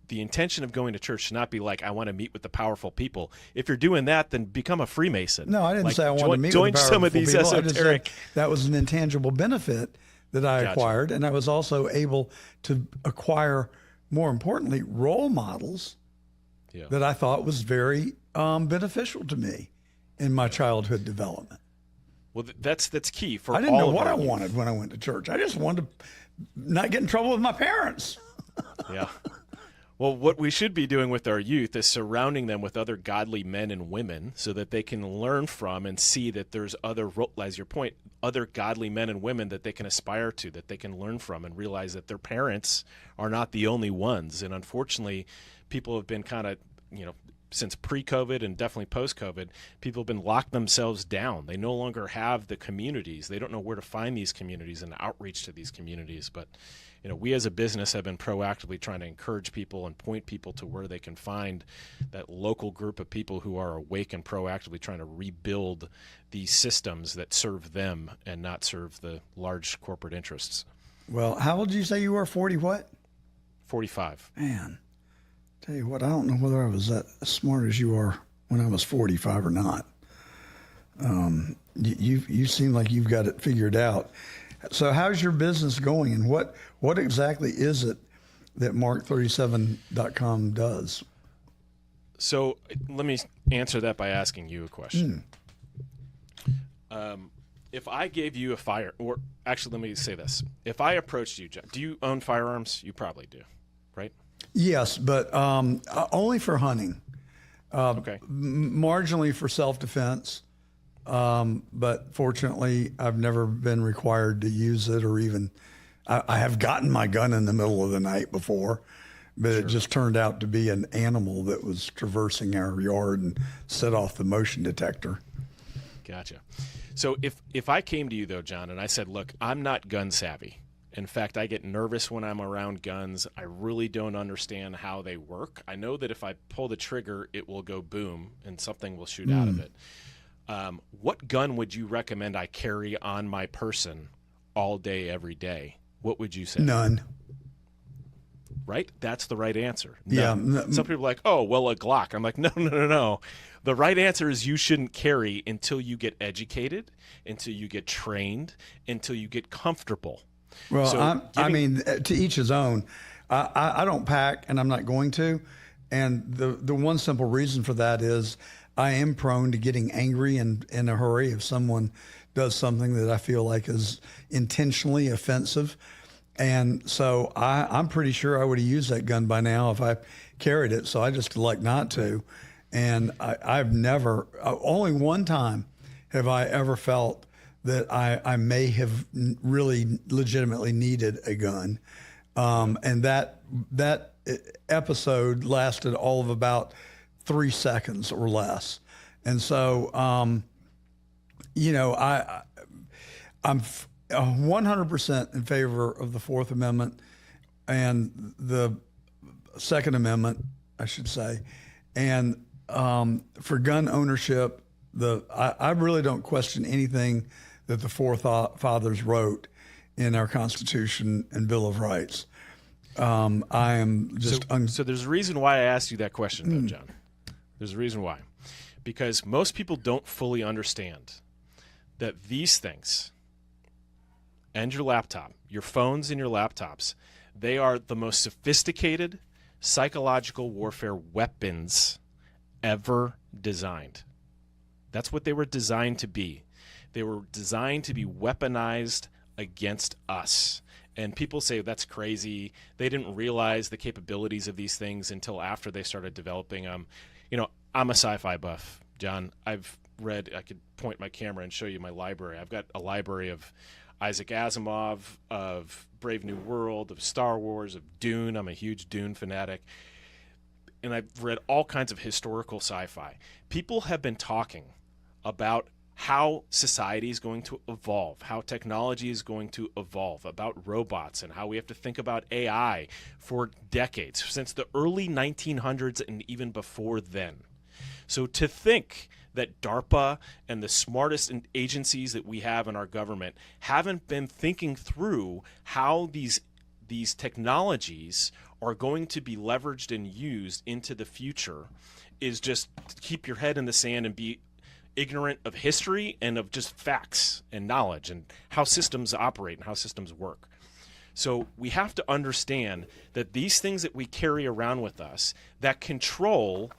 the intention of going to church should not be like, I want to meet with the powerful people. If you're doing that, then become a Freemason. No, I didn't say I wanted to meet join with the some of powerful these people. I just said esoteric. that was an intangible benefit that I acquired. And I was also able to acquire, more importantly, role models that I thought was very beneficial to me in my childhood development. Well, that's key for all I didn't know of what our I youth. wanted when I went to church. I just wanted to not get in trouble with my parents. Yeah. Well, what we should be doing with our youth is surrounding them with other godly men and women so that they can learn from and see that there's other, as your point, other godly men and women that they can aspire to, that they can learn from, and realize that their parents are not the only ones. And unfortunately, people have been kind of, since pre-COVID and definitely post-COVID, people have been locked themselves down. They no longer have the communities. They don't know where to find these communities and outreach to these communities. But, we as a business have been proactively trying to encourage people and point people to where they can find that local group of people who are awake and proactively trying to rebuild these systems that serve them and not serve the large corporate interests. Well, how old did you say you were? 40 what? 45. Man, tell you what, I don't know whether I was that smart as you are when I was 45 or not. You seem like you've got it figured out. So how's your business going, and what exactly is it that Mark37.com does? So let me answer that by asking you a question. If I gave you or actually let me say this. If I approached you, John, do you own firearms? You probably do, right? Yes, but only for hunting. Okay. Marginally for self-defense. But fortunately, I've never been required to use it, or even I have gotten my gun in the middle of the night before, but it just turned out to be an animal that was traversing our yard and set off the motion detector. Gotcha. So if I came to you, though, John, and I said, look, I'm not gun savvy. In fact, I get nervous when I'm around guns. I really don't understand how they work. I know that if I pull the trigger, it will go boom and something will shoot out of it. What gun would you recommend I carry on my person all day, every day? What would you say? None. Right? That's the right answer. None. Yeah. Some people are like, oh, well, a Glock. I'm like, no. The right answer is you shouldn't carry until you get educated, until you get trained, until you get comfortable. Well, So I mean, to each his own. I don't pack, and I'm not going to. And the one simple reason for that is I am prone to getting angry and in a hurry if someone does something that I feel like is intentionally offensive. And so I'm pretty sure I would have used that gun by now if I carried it. So I just elect not to. And I've never, only one time have I ever felt that I may have really legitimately needed a gun. And that episode lasted all of about 3 seconds or less. And so, I'm 100% in favor of the Fourth Amendment and the Second Amendment, I should say. And for gun ownership, I really don't question anything that the Forefathers wrote in our Constitution and Bill of Rights. I am just... So there's a reason why I asked you that question, though, John. There's a reason why. Because most people don't fully understand that these things, and your laptop, your phones and your laptops, they are the most sophisticated psychological warfare weapons ever designed. That's what they were designed to be. They were designed to be weaponized against us. And people say that's crazy. They didn't realize the capabilities of these things until after they started developing them. I'm a sci-fi buff, John. I've read, I could point my camera and show you my library. I've got a library of Isaac Asimov, of Brave New World, of Star Wars, of Dune. I'm a huge Dune fanatic. And I've read all kinds of historical sci-fi. People have been talking about how society is going to evolve, how technology is going to evolve, about robots and how we have to think about AI for decades, since the early 1900s and even before then. So to think that DARPA and the smartest agencies that we have in our government haven't been thinking through how these technologies are going to be leveraged and used into the future is just keep your head in the sand and be ignorant of history and of just facts and knowledge and how systems operate and how systems work. So we have to understand that these things that we carry around with us that control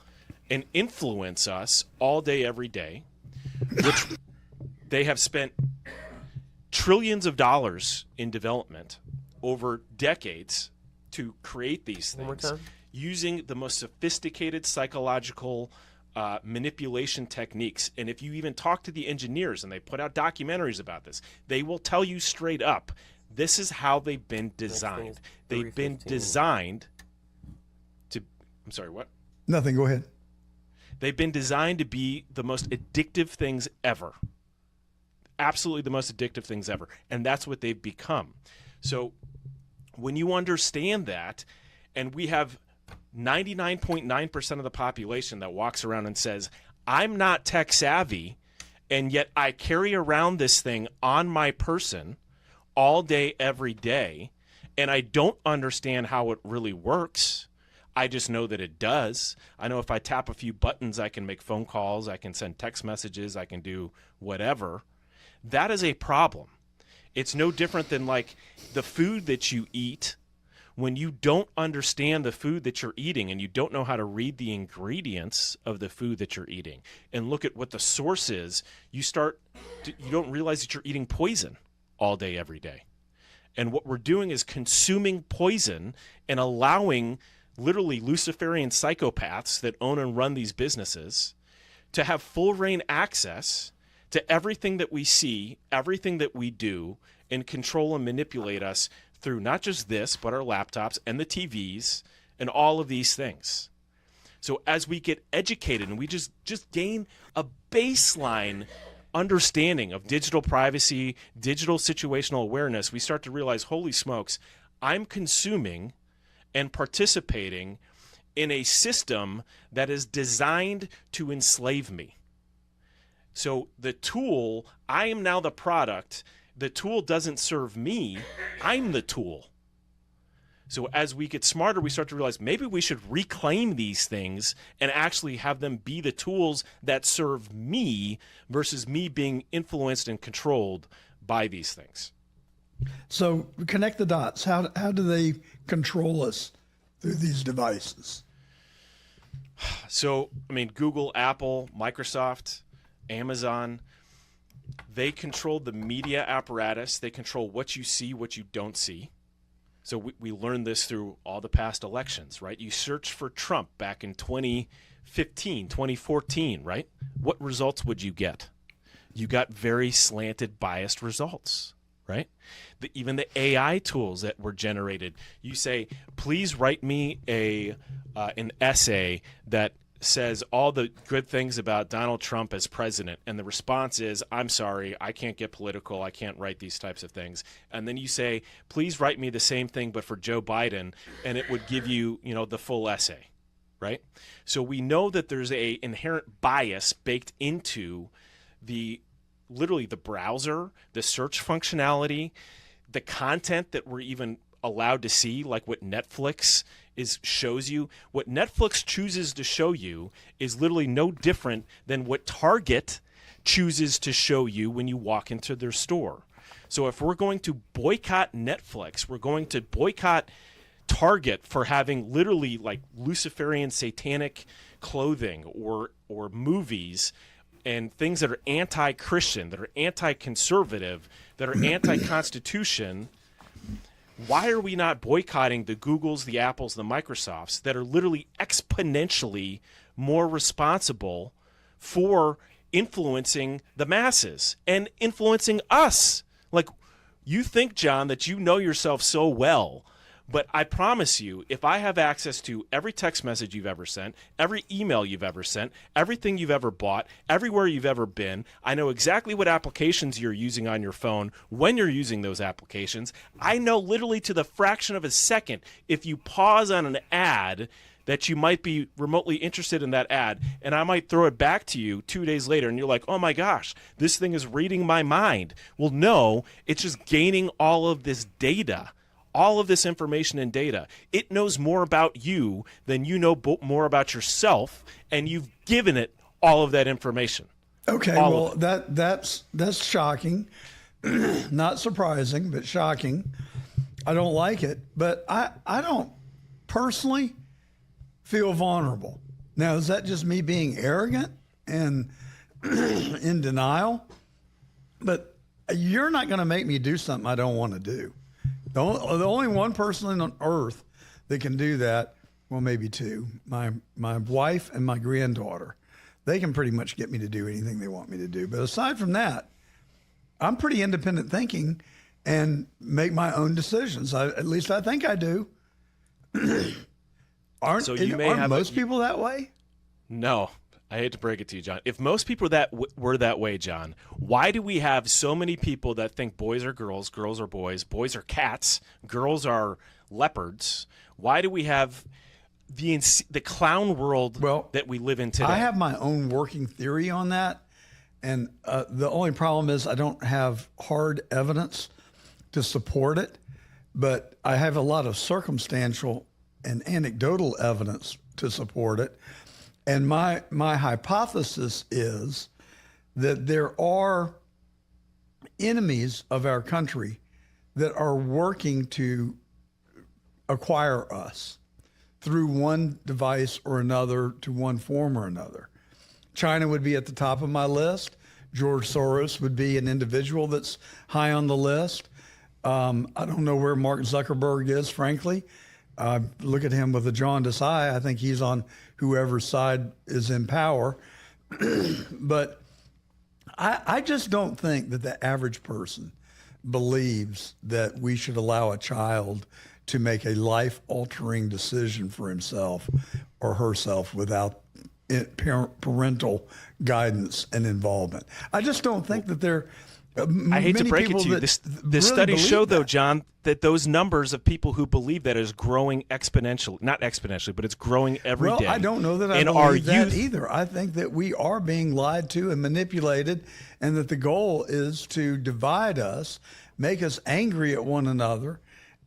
and influence us all day, every day, which they have spent trillions of dollars in development over decades to create these things, using the most sophisticated psychological manipulation techniques. And if you even talk to the engineers, and they put out documentaries about this, they will tell you straight up, this is how they've been designed. They've been designed to, I'm sorry, what? Nothing, go ahead. They've been designed to be the most addictive things ever. Absolutely the most addictive things ever. And that's what they've become. So when you understand that, and we have 99.9% of the population that walks around and says, I'm not tech savvy, and yet I carry around this thing on my person all day, every day, and I don't understand how it really works. I just know that it does. I know if I tap a few buttons, I can make phone calls, I can send text messages, I can do whatever. That is a problem. It's no different than like the food that you eat. When you don't understand the food that you're eating and you don't know how to read the ingredients of the food that you're eating and look at what the source is, you don't realize that you're eating poison all day, every day. And what we're doing is consuming poison and allowing literally Luciferian psychopaths that own and run these businesses to have full reign access to everything that we see, everything that we do, and control and manipulate us through not just this, but our laptops and the TVs and all of these things. So as we get educated and we just gain a baseline understanding of digital privacy, digital situational awareness, we start to realize, holy smokes, I'm consuming and participating in a system that is designed to enslave me. So the tool, I am now the product. The tool doesn't serve me. I'm the tool. So as we get smarter, we start to realize maybe we should reclaim these things and actually have them be the tools that serve me versus me being influenced and controlled by these things. So connect the dots. How do they control us through these devices? So, I mean, Google, Apple, Microsoft, Amazon, they control the media apparatus. They control what you see, what you don't see. So we learned this through all the past elections, right? You search for Trump back in 2015, 2014, right? What results would you get? You got very slanted, biased results, right? Even the AI tools that were generated, you say, please write me an essay that says all the good things about Donald Trump as president, and the response is, I'm sorry, I can't get political, I can't write these types of things. And then you say, please write me the same thing but for Joe Biden, and it would give you, the full essay, right? So we know that there's a inherent bias baked into literally the browser, the search functionality, the content that we're even allowed to see, like what Netflix shows you. What Netflix chooses to show you is literally no different than what Target chooses to show you when you walk into their store. So if we're going to boycott Netflix, we're going to boycott Target for having literally like Luciferian satanic clothing or movies and things that are anti-Christian, that are anti-conservative, that are anti-Constitution, why are we not boycotting the Googles, the Apples, the Microsofts that are literally exponentially more responsible for influencing the masses and influencing us? Like, you think, John, that you know yourself so well, But I promise you, if I have access to every text message you've ever sent, every email you've ever sent, everything you've ever bought, everywhere you've ever been, I know exactly what applications you're using on your phone, when you're using those applications. I know literally to the fraction of a second if you pause on an ad that you might be remotely interested in that ad, and I might throw it back to you 2 days later, and you're like, oh my gosh, this thing is reading my mind. Well, no, it's just gaining all of this data, all of this information and data. It knows more about you than you know more about yourself, and you've given it all of that information. Okay, well, that's shocking. Not surprising, but shocking. I don't like it, but I don't personally feel vulnerable. Now, is that just me being arrogant and in denial? But you're not going to make me do something I don't want to do. The only one person on earth that can do that, well, maybe two, my wife and my granddaughter. They can pretty much get me to do anything they want me to do. But aside from that, I'm pretty independent thinking and make my own decisions. At least I think I do. Aren't most people that way? No. I hate to break it to you, John. If most people were that way, John, why do we have so many people that think boys are girls, girls are boys are cats, girls are leopards? Why do we have the clown world that we live in today? I have my own working theory on that, and the only problem is I don't have hard evidence to support it, but I have a lot of circumstantial and anecdotal evidence to support it. And my hypothesis is that there are enemies of our country that are working to acquire us through one device or another, to one form or another. China would be at the top of my list. George Soros would be an individual that's high on the list. I don't know where Mark Zuckerberg is, frankly. Look at him with a jaundiced eye. I think he's on whoever's side is in power. But I just don't think that the average person believes that we should allow a child to make a life-altering decision for himself or herself without parental guidance and involvement. I just don't think that there I hate to break it to you. The studies show, though, John, that those numbers of people who believe that is growing exponentially. Not exponentially, but it's growing every day. Well, I don't know that I believe that either. I think that we are being lied to and manipulated, and that the goal is to divide us, make us angry at one another,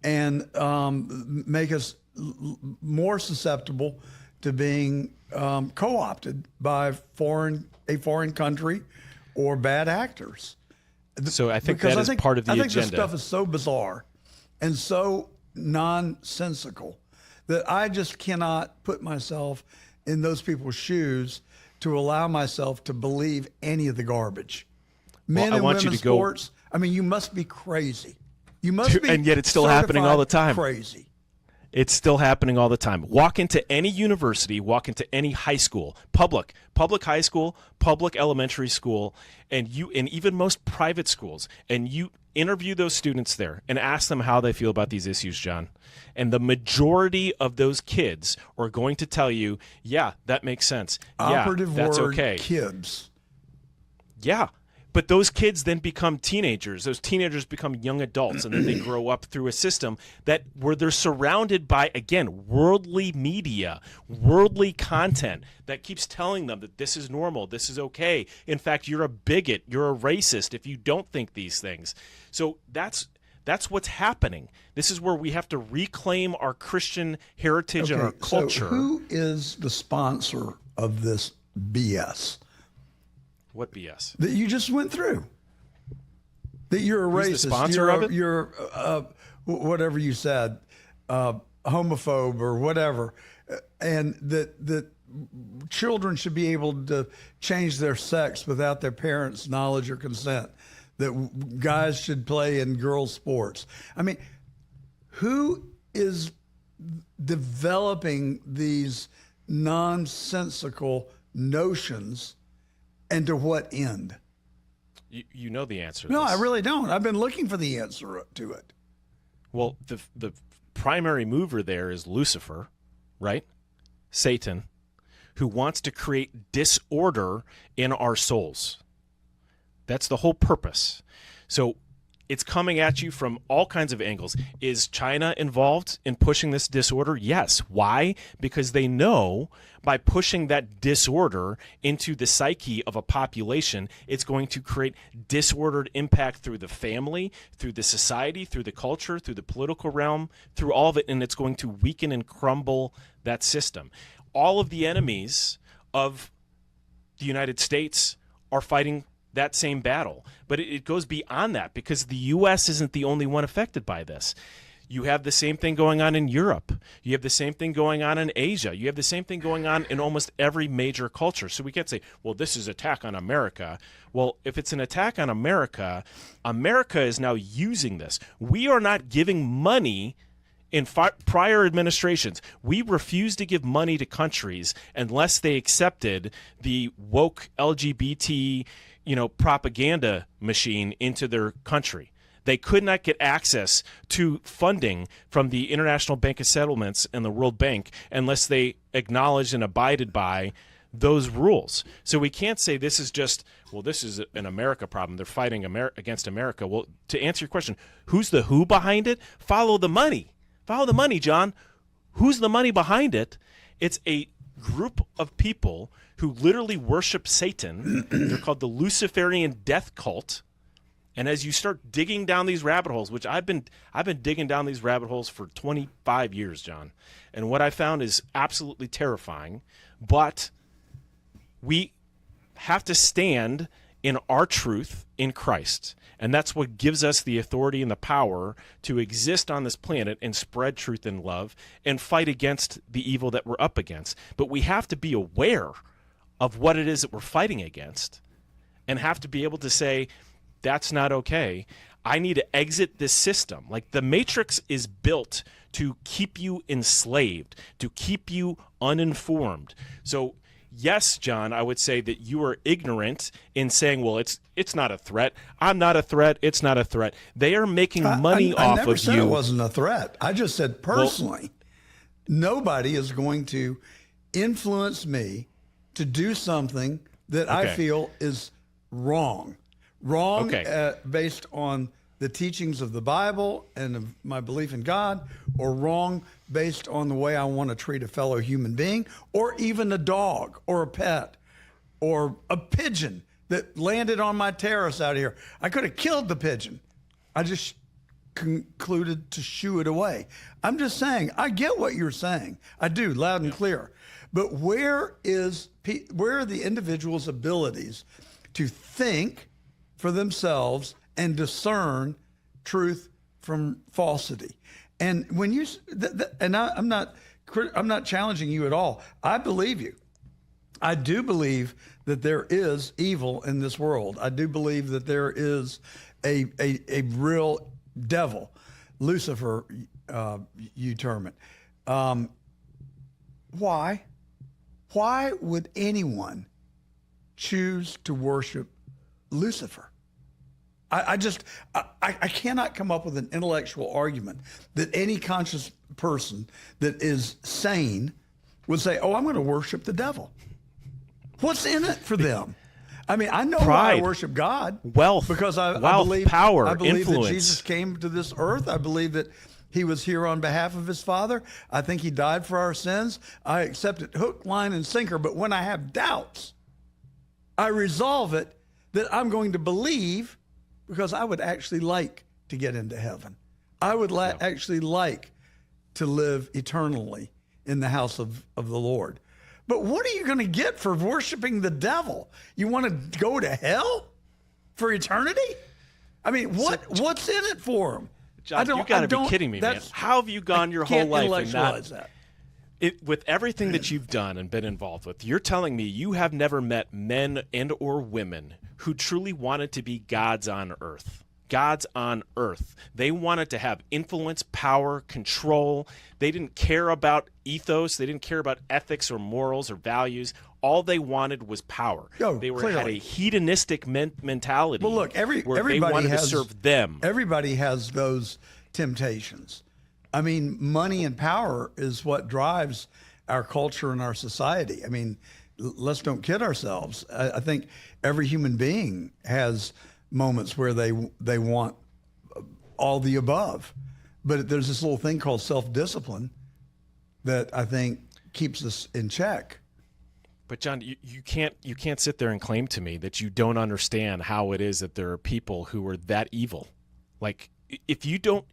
and make us more susceptible to being co-opted by a foreign country or bad actors. So I think that is part of the agenda. I think this stuff is so bizarre and so nonsensical that I just cannot put myself in those people's shoes to allow myself to believe any of the garbage. Men and women's sports, I mean, you must be crazy. You must be, and yet it's still happening all the time. Crazy. It's still happening all the time. Walk into any university, walk into any high school, public high school, public elementary school, and even most private schools, and you interview those students there and ask them how they feel about these issues, John. And the majority of those kids are going to tell you, yeah, that makes sense. Operative that's word, okay. Kids. Yeah. But those kids then become teenagers. Those teenagers become young adults, and then they grow up through a system where they're surrounded by, again, worldly media, worldly content that keeps telling them that this is normal, this is okay. In fact, you're a bigot, you're a racist if you don't think these things. So that's what's happening. This is where we have to reclaim our Christian heritage and our culture. So who is the sponsor of this BS? What BS? That you just went through. That you're a racist. The sponsor of it? You're whatever you said, homophobe or whatever, and that children should be able to change their sex without their parents' knowledge or consent. That guys should play in girls' sports. I mean, who is developing these nonsensical notions? And to what end? You know the answer. No, I really don't. I've been looking for the answer to it. Well, the primary mover there is Lucifer, right? Satan, who wants to create disorder in our souls. That's the whole purpose. So it's coming at you from all kinds of angles. Is China involved in pushing this disorder? Yes. Why? Because they know by pushing that disorder into the psyche of a population, it's going to create disordered impact through the family, through the society, through the culture, through the political realm, through all of it, and it's going to weaken and crumble that system. All of the enemies of the United States are fighting that same battle. But it goes beyond that, because the U.S. isn't the only one affected by this. You have the same thing going on in Europe. You have the same thing going on in Asia. You have the same thing going on in almost every major culture. So we can't say, well, this is an attack on America. Well, if it's an attack on America, America is now using this. We are not giving money. In prior administrations, we refused to give money to countries unless they accepted the woke LGBT, propaganda machine into their country. They could not get access to funding from the International Bank of Settlements and the World Bank unless they acknowledged and abided by those rules. So we can't say this is just, well, this is an America problem. They're fighting against America. Well, to answer your question, who's the who behind it? Follow the money. Follow the money, John. Who's the money behind it? It's a group of people who literally worship Satan. They're called the Luciferian death cult. And as you start digging down these rabbit holes, which I've been digging down these rabbit holes for 25 years, John, and what I found is absolutely terrifying. But we have to stand in our truth in Christ. And that's what gives us the authority and the power to exist on this planet and spread truth and love and fight against the evil that we're up against. But we have to be aware of what it is that we're fighting against and have to be able to say, that's not okay. I need to exit this system. Like, the Matrix is built to keep you enslaved, to keep you uninformed. So yes, John, I would say that you are ignorant in saying, well, it's not a threat. I'm not a threat. It's not a threat. They are making money off of you. I never said it wasn't a threat. I just said personally, nobody is going to influence me to do something that I feel is wrong. Wrong based on the teachings of the Bible and of my belief in God, or wrong based on the way I want to treat a fellow human being, or even a dog or a pet or a pigeon that landed on my terrace out here. I could have killed the pigeon. I just concluded to shoo it away. I'm just saying, I get what you're saying. I do, loud and clear. But where are the individual's abilities to think for themselves and discern truth from falsity? And when you I'm not challenging you at all. I believe you. I do believe that there is evil in this world. I do believe that there is a real devil, Lucifer, you term it. Why would anyone choose to worship Lucifer? I cannot come up with an intellectual argument that any conscious person that is sane would say, oh, I'm going to worship the devil. What's in it for them? I mean, I know why I worship God. Wealth. Because I believe, power, I believe influence. that Jesus came to this earth. I believe that he was here on behalf of his Father. I think he died for our sins. I accept it hook, line, and sinker. But when I have doubts, I resolve it that I'm going to believe, because I would actually like to get into heaven. I would actually like to live eternally in the house of the Lord. But what are you going to get for worshiping the devil? You want to go to hell for eternity? I mean, what's in it for him? John, you got to be kidding me, man. How have you gone your whole life and not with everything that you've done and been involved with? You're telling me you have never met men and or women who truly wanted to be gods on earth. Gods on earth. They wanted to have influence, power, control. They didn't care about ethos. They didn't care about ethics or morals or values. All they wanted was power. They had a hedonistic mentality. Well, look, everybody they wanted has to serve them. Everybody has those temptations. I mean, money and power is what drives our culture and our society. I mean, let's don't kid ourselves. I think every human being has moments where they want all the above, but there's this little thing called self-discipline that I think keeps us in check. But John, you can't sit there and claim to me that you don't understand how it is that there are people who are that evil. Like, if you don't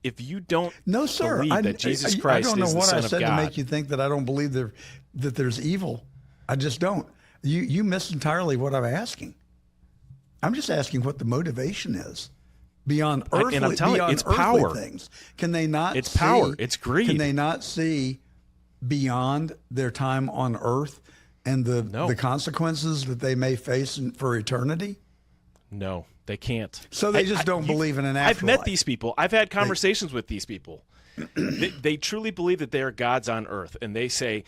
No, sir. believe that Jesus Christ I don't know is the what Son I of said God, to make you think that I don't believe that there's evil. I just don't. You missed entirely what I'm asking. I'm just asking what the motivation is beyond earthly, and I'm telling you, it's power. Things. Can they not? It's see, power. It's greed. Can they not see beyond their time on earth and the consequences that they may face for eternity? No, they can't. So they just don't believe in an afterlife. I've met these people. I've had conversations with these people. They truly believe that they are gods on earth, and they say,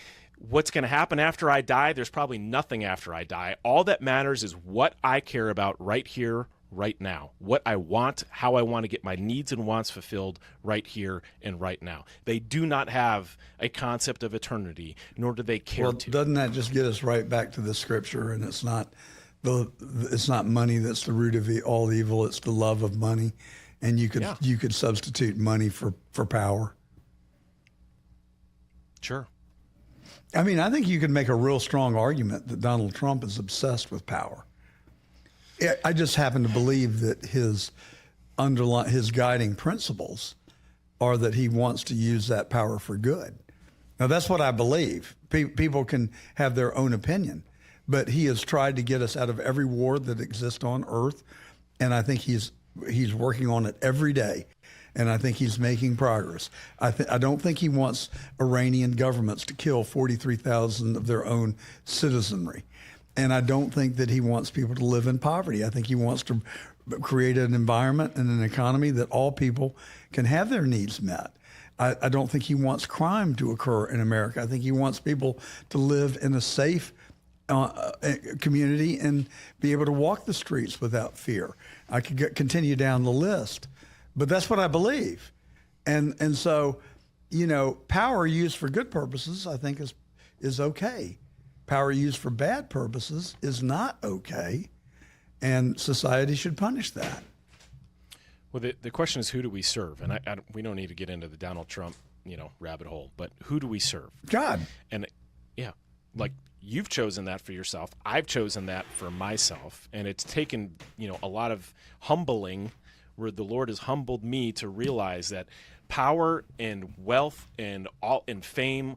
what's going to happen after I die? There's probably nothing after I die. All that matters is what I care about right here, right now. What I want, how I want to get my needs and wants fulfilled right here and right now. They do not have a concept of eternity, nor do they care to. Doesn't that just get us right back to the scripture? And it's not money that's the root of all evil. It's the love of money. And you could substitute money for power. Sure. I mean, I think you could make a real strong argument that Donald Trump is obsessed with power. I just happen to believe that his guiding principles are that he wants to use that power for good. Now, that's what I believe. People can have their own opinion, but he has tried to get us out of every war that exists on earth, and I think he's working on it every day. And I think he's making progress. I don't think he wants Iranian governments to kill 43,000 of their own citizenry. And I don't think that he wants people to live in poverty. I think he wants to create an environment and an economy that all people can have their needs met. I don't think he wants crime to occur in America. I think he wants people to live in a safe community and be able to walk the streets without fear. I could continue down the list. But that's what I believe. And so, power used for good purposes, I think is okay. Power used for bad purposes is not okay. And society should punish that. Well, the question is, who do we serve? And we don't need to get into the Donald Trump, rabbit hole, but who do we serve? God. And like you've chosen that for yourself. I've chosen that for myself. And it's taken, a lot of humbling where the Lord has humbled me to realize that power and wealth and fame,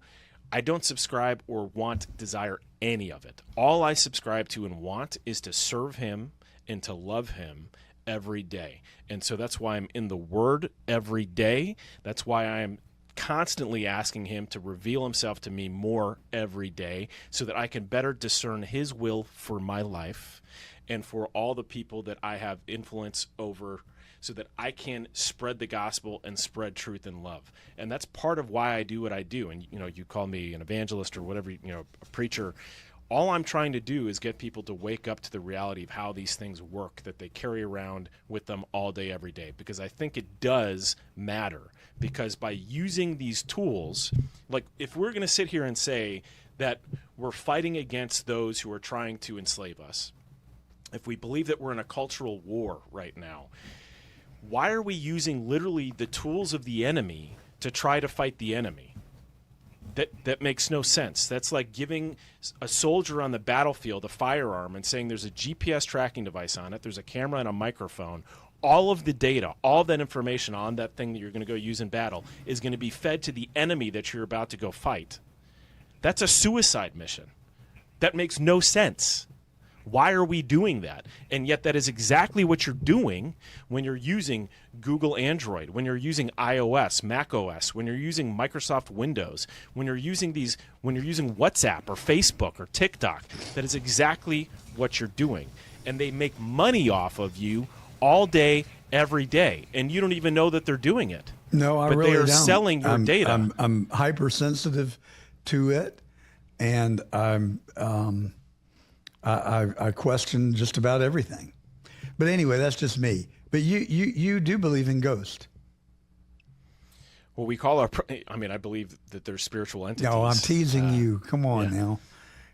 I don't subscribe or desire any of it. All I subscribe to and want is to serve him and to love him every day. And so that's why I'm in the Word every day. That's why I'm constantly asking him to reveal himself to me more every day so that I can better discern his will for my life and for all the people that I have influence over, so that I can spread the gospel and spread truth and love. And that's part of why I do what I do. And, you call me an evangelist or whatever, a preacher. All I'm trying to do is get people to wake up to the reality of how these things work, that they carry around with them all day, every day. Because I think it does matter. Because by using these tools, like if we're going to sit here and say that we're fighting against those who are trying to enslave us, if we believe that we're in a cultural war right now, why are we using literally the tools of the enemy to try to fight the enemy? That makes no sense. That's like giving a soldier on the battlefield a firearm and saying there's a GPS tracking device on it, there's a camera and a microphone. All of the data, all of that information on that thing that you're going to go use in battle is going to be fed to the enemy that you're about to go fight. That's a suicide mission. That makes no sense. Why are we doing that? And yet that is exactly what you're doing when you're using Google Android, when you're using iOS, Mac OS, when you're using Microsoft Windows, when you're using WhatsApp or Facebook or TikTok. That is exactly what you're doing. And they make money off of you all day, every day. And you don't even know that they're doing it. No, I but really don't. But they are selling your data. I'm hypersensitive to it. And I question just about everything. But anyway, that's just me. But you do believe in ghosts. Well, we call I believe that they're spiritual entities. No, I'm teasing you. Come on now.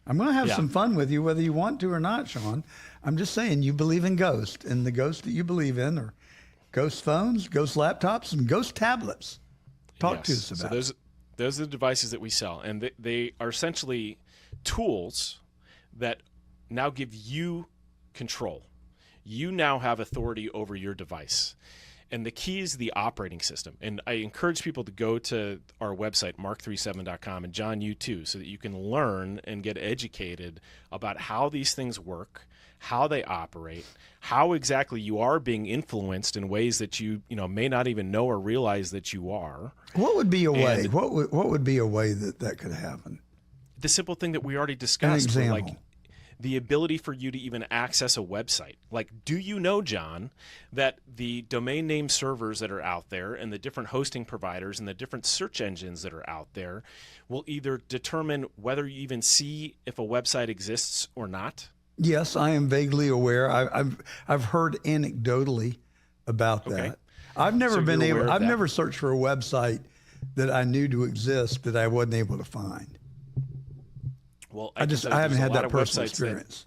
I'm going to have some fun with you, whether you want to or not, Sean. I'm just saying you believe in ghosts, and the ghosts that you believe in are ghost phones, ghost laptops, and ghost tablets. Talk to us about it. Those are the devices that we sell, and they are essentially tools that now give you control. You now have authority over your device. And the key is the operating system. And I encourage people to go to our website, mark37.com, and John, you too, so that you can learn and get educated about how these things work, how they operate, how exactly you are being influenced in ways that you may not even know or realize that you are. What would be a way? What would be a way that could happen? The simple thing that we already discussed, An example. like the ability for you to even access a website. Like, do you know, John, that the domain name servers that are out there and the different hosting providers and the different search engines that are out there will either determine whether you even see if a website exists or not? Yes, I am vaguely aware. I've heard anecdotally about that. I've never been able. I've never searched for a website that I knew to exist that I wasn't able to find. Well, I haven't had that personal experience.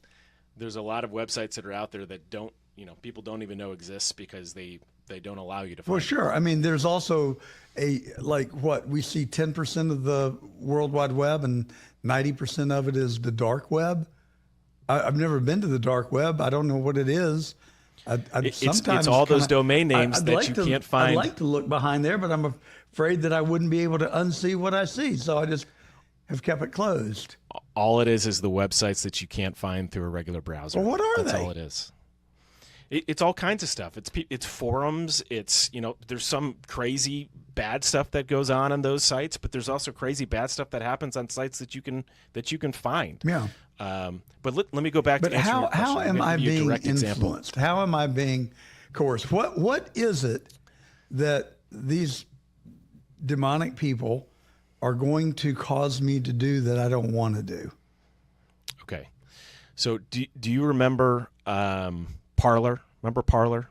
There's a lot of websites that are out there that don't, people don't even know exists because they don't allow you to find. Well, sure. I mean, there's also we see 10% of the World Wide Web and 90% of it is the dark web. I've never been to the dark web. I don't know what it is. It's all those domain names that you can't find. I'd like to look behind there, but I'm afraid that I wouldn't be able to unsee what I see. So I just have kept it closed. All it is the websites that you can't find through a regular browser. Well, what are That's they? all it is. It's all kinds of stuff. It's forums. It's, there's some crazy bad stuff that goes on those sites, but there's also crazy bad stuff that happens on sites that you can find. Yeah. But let me go back to answering your question. How am I being influenced? How am I being coerced? What is it that these demonic people are going to cause me to do that I don't want to do? Okay. So do you remember Parler? Remember Parler?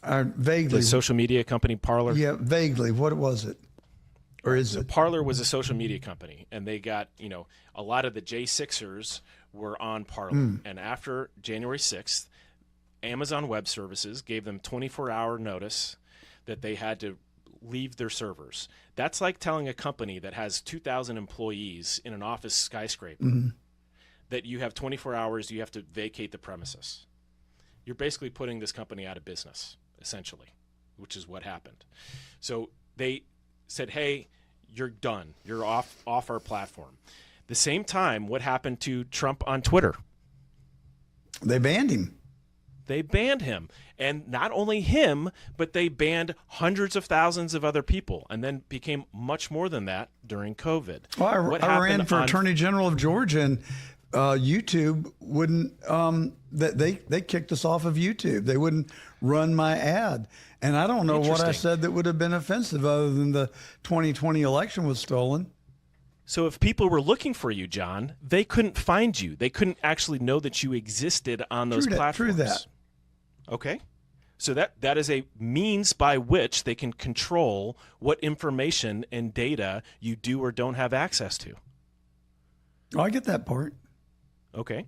Vaguely. The social media company Parler? Yeah, vaguely. What was it? Or is it? Parler was a social media company, and they got, a lot of the J6ers were on Parler. And after January 6th, Amazon Web Services gave them 24-hour notice that they had to leave their servers. That's like telling a company that has 2,000 employees in an office skyscraper that you have 24 hours, you have to vacate the premises. You're basically putting this company out of business, essentially, which is what happened. So they said, hey, you're done. You're off our platform. The same time, what happened to Trump on Twitter? They banned him. They banned him. And not only him, but they banned hundreds of thousands of other people, and then became much more than that during COVID. Well, I ran for Attorney General of Georgia, and YouTube wouldn't, they kicked us off of YouTube. They wouldn't run my ad. And I don't know what I said that would have been offensive other than the 2020 election was stolen. So if people were looking for you, John, they couldn't find you. They couldn't actually know that you existed on those platforms. True that. Okay. So that is a means by which they can control what information and data you do or don't have access to. Oh, I get that part. Okay.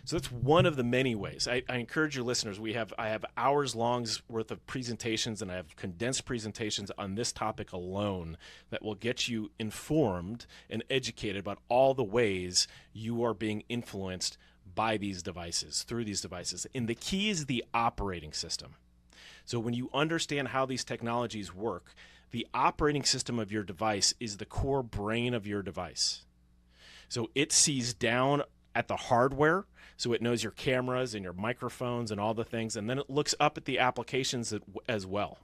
So that's one of the many ways. I encourage your listeners. I have hours long worth of presentations, and I have condensed presentations on this topic alone that will get you informed and educated about all the ways you are being influenced by these devices, through these devices. And the key is the operating system. So when you understand how these technologies work, the operating system of your device is the core brain of your device. So it sees down at the hardware, so it knows your cameras and your microphones and all the things, and then it looks up at the applications as well.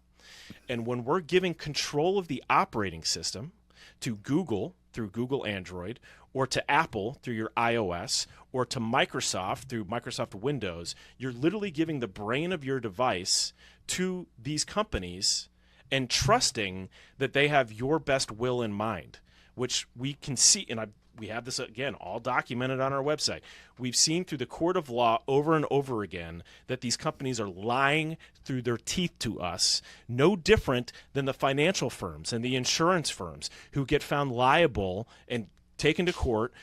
And when we're giving control of the operating system to Google through Google Android, or to Apple through your iOS, or to Microsoft through Microsoft Windows, you're literally giving the brain of your device to these companies and trusting that they have your best will in mind. which we can see, and we have this, again, all documented on our website. We've seen through the court of law over and over again that these companies are lying through their teeth to us, no different than the financial firms and the insurance firms who get found liable and taken to court.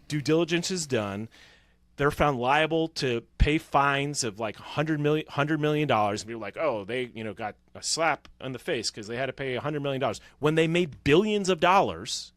Due diligence is done. They're found liable to pay fines of like $100 million. And people are like, oh, they got a slap on the face because they had to pay $100 million when they made billions of dollars.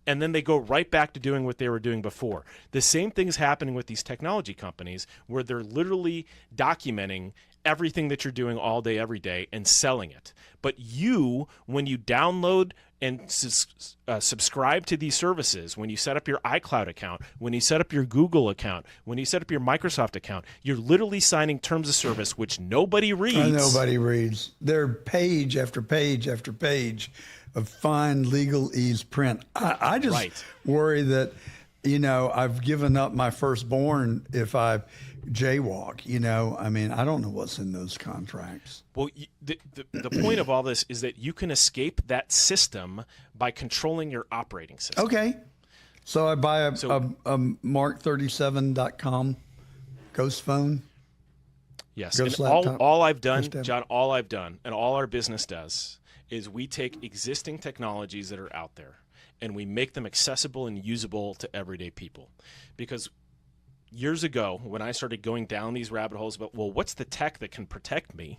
And then they go right back to doing what they were doing before. The same thing is happening with these technology companies where they're literally documenting everything that you're doing all day, every day, and selling it. But you, when you download and subscribe to these services, when you set up your iCloud account, when you set up your Google account, when you set up your Microsoft account, you're literally signing terms of service which nobody reads. Nobody reads. They're page after page after page of fine legalese print. I just worry that, I've given up my firstborn if I jaywalk. I mean, I don't know what's in those contracts. Well, the point of all this is that you can escape that system by controlling your operating system. Okay. So I buy a Mark37.com ghost phone. Yes. Ghost and laptop. all I've done, John, all I've done, and all our business does, is we take existing technologies that are out there and we make them accessible and usable to everyday people. Because years ago, when I started going down these rabbit holes about, well, what's the tech that can protect me?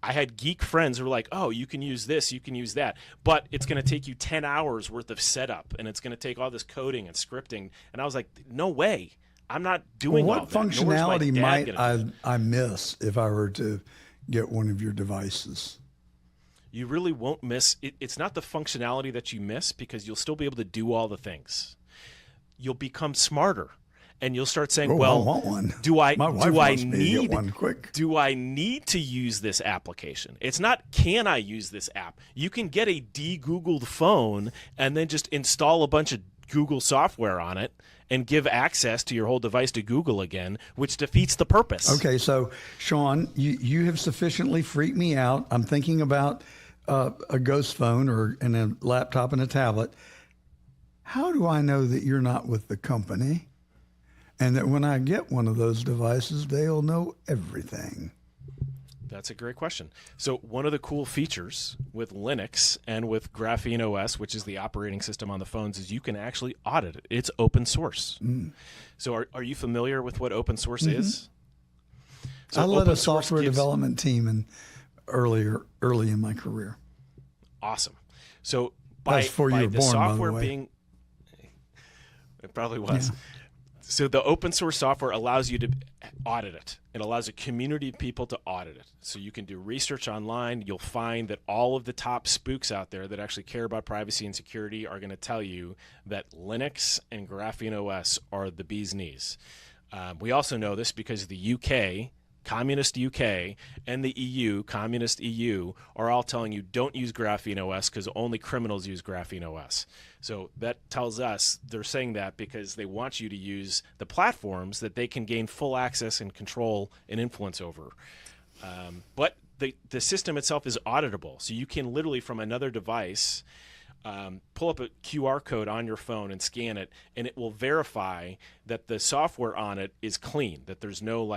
I had geek friends who were like, oh, you can use this, you can use that, but it's going to take you 10 hours worth of setup, and it's going to take all this coding and scripting. And I was like, no way. I'm not doing all that. What functionality might I miss if I were to get one of your devices? You really won't miss it. It's not the functionality that you miss, because you'll still be able to do all the things. You'll become smarter, and you'll start saying, well, I want one. do I need one quick? Do I need to use this application? It's not, can I use this app? You can get a de-Googled phone and then just install a bunch of Google software on it and give access to your whole device to Google again, which defeats the purpose. Okay, so Sean, you have sufficiently freaked me out. I'm thinking about a ghost phone and a laptop and a tablet. How do I know that you're not with the company and that when I get one of those devices, they'll know everything? That's a great question. So one of the cool features with Linux and with Graphene OS, which is the operating system on the phones, is you can actually audit it. It's open source. So are you familiar with what open source is? So I led a software development team early in my career. Awesome. So by the software being, it probably was. Yeah. So the open source software allows you to audit it. It allows a community of people to audit it. So you can do research online. You'll find that all of the top spooks out there that actually care about privacy and security are going to tell you that Linux and Graphene OS are the bee's knees. We also know this because the UK, communist UK, and the EU, communist EU, are all telling you don't use Graphene OS because only criminals use Graphene OS. So that tells us they're saying that because they want you to use the platforms that they can gain full access and control and influence over. But the system itself is auditable. So you can literally from another device pull up a QR code on your phone and scan it, and it will verify that the software on it is clean, that there's no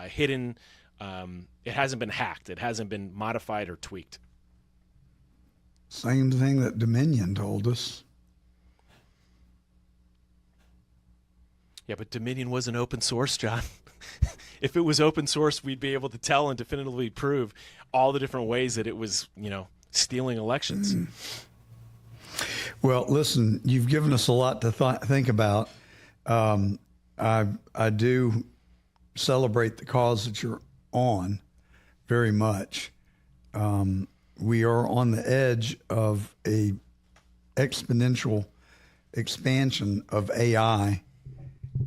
hidden, it hasn't been hacked, it hasn't been modified or tweaked. Same thing that Dominion told us. Yeah, but Dominion wasn't open source, John. If it was open source, we'd be able to tell and definitively prove all the different ways that it was, stealing elections. Well, listen, you've given us a lot to think about. I do celebrate the cause that you're on very much. We are on the edge of a exponential expansion of AI.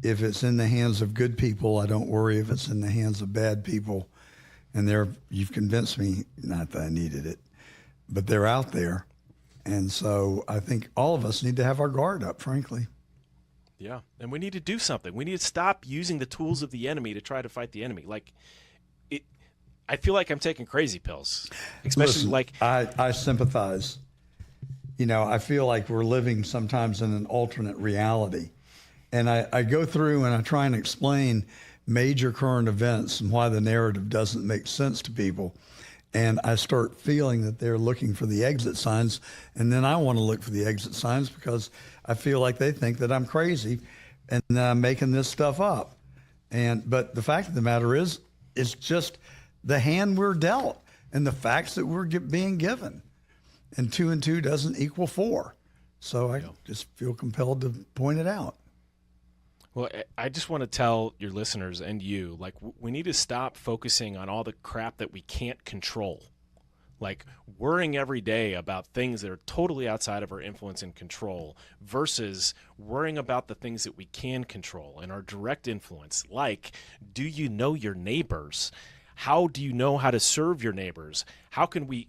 If it's in the hands of good people, I don't worry if it's in the hands of bad people. And you've convinced me, not that I needed it, but they're out there. And so I think all of us need to have our guard up, frankly. Yeah, and we need to do something. We need to stop using the tools of the enemy to try to fight the enemy. I feel like I'm taking crazy pills, especially Listen, I sympathize. I feel like we're living sometimes in an alternate reality. And I go through and I try and explain major current events and why the narrative doesn't make sense to people. And I start feeling that they're looking for the exit signs. And then I want to look for the exit signs because I feel like they think that I'm crazy and I'm making this stuff up. But the fact of the matter is, it's just the hand we're dealt and the facts that we're being given. And 2 and 2 doesn't equal 4. So I just feel compelled to point it out. Well, I just want to tell your listeners and you, like, we need to stop focusing on all the crap that we can't control. Like, worrying every day about things that are totally outside of our influence and control versus worrying about the things that we can control and our direct influence. Like, do you know your neighbors? How do you know how to serve your neighbors? How can we,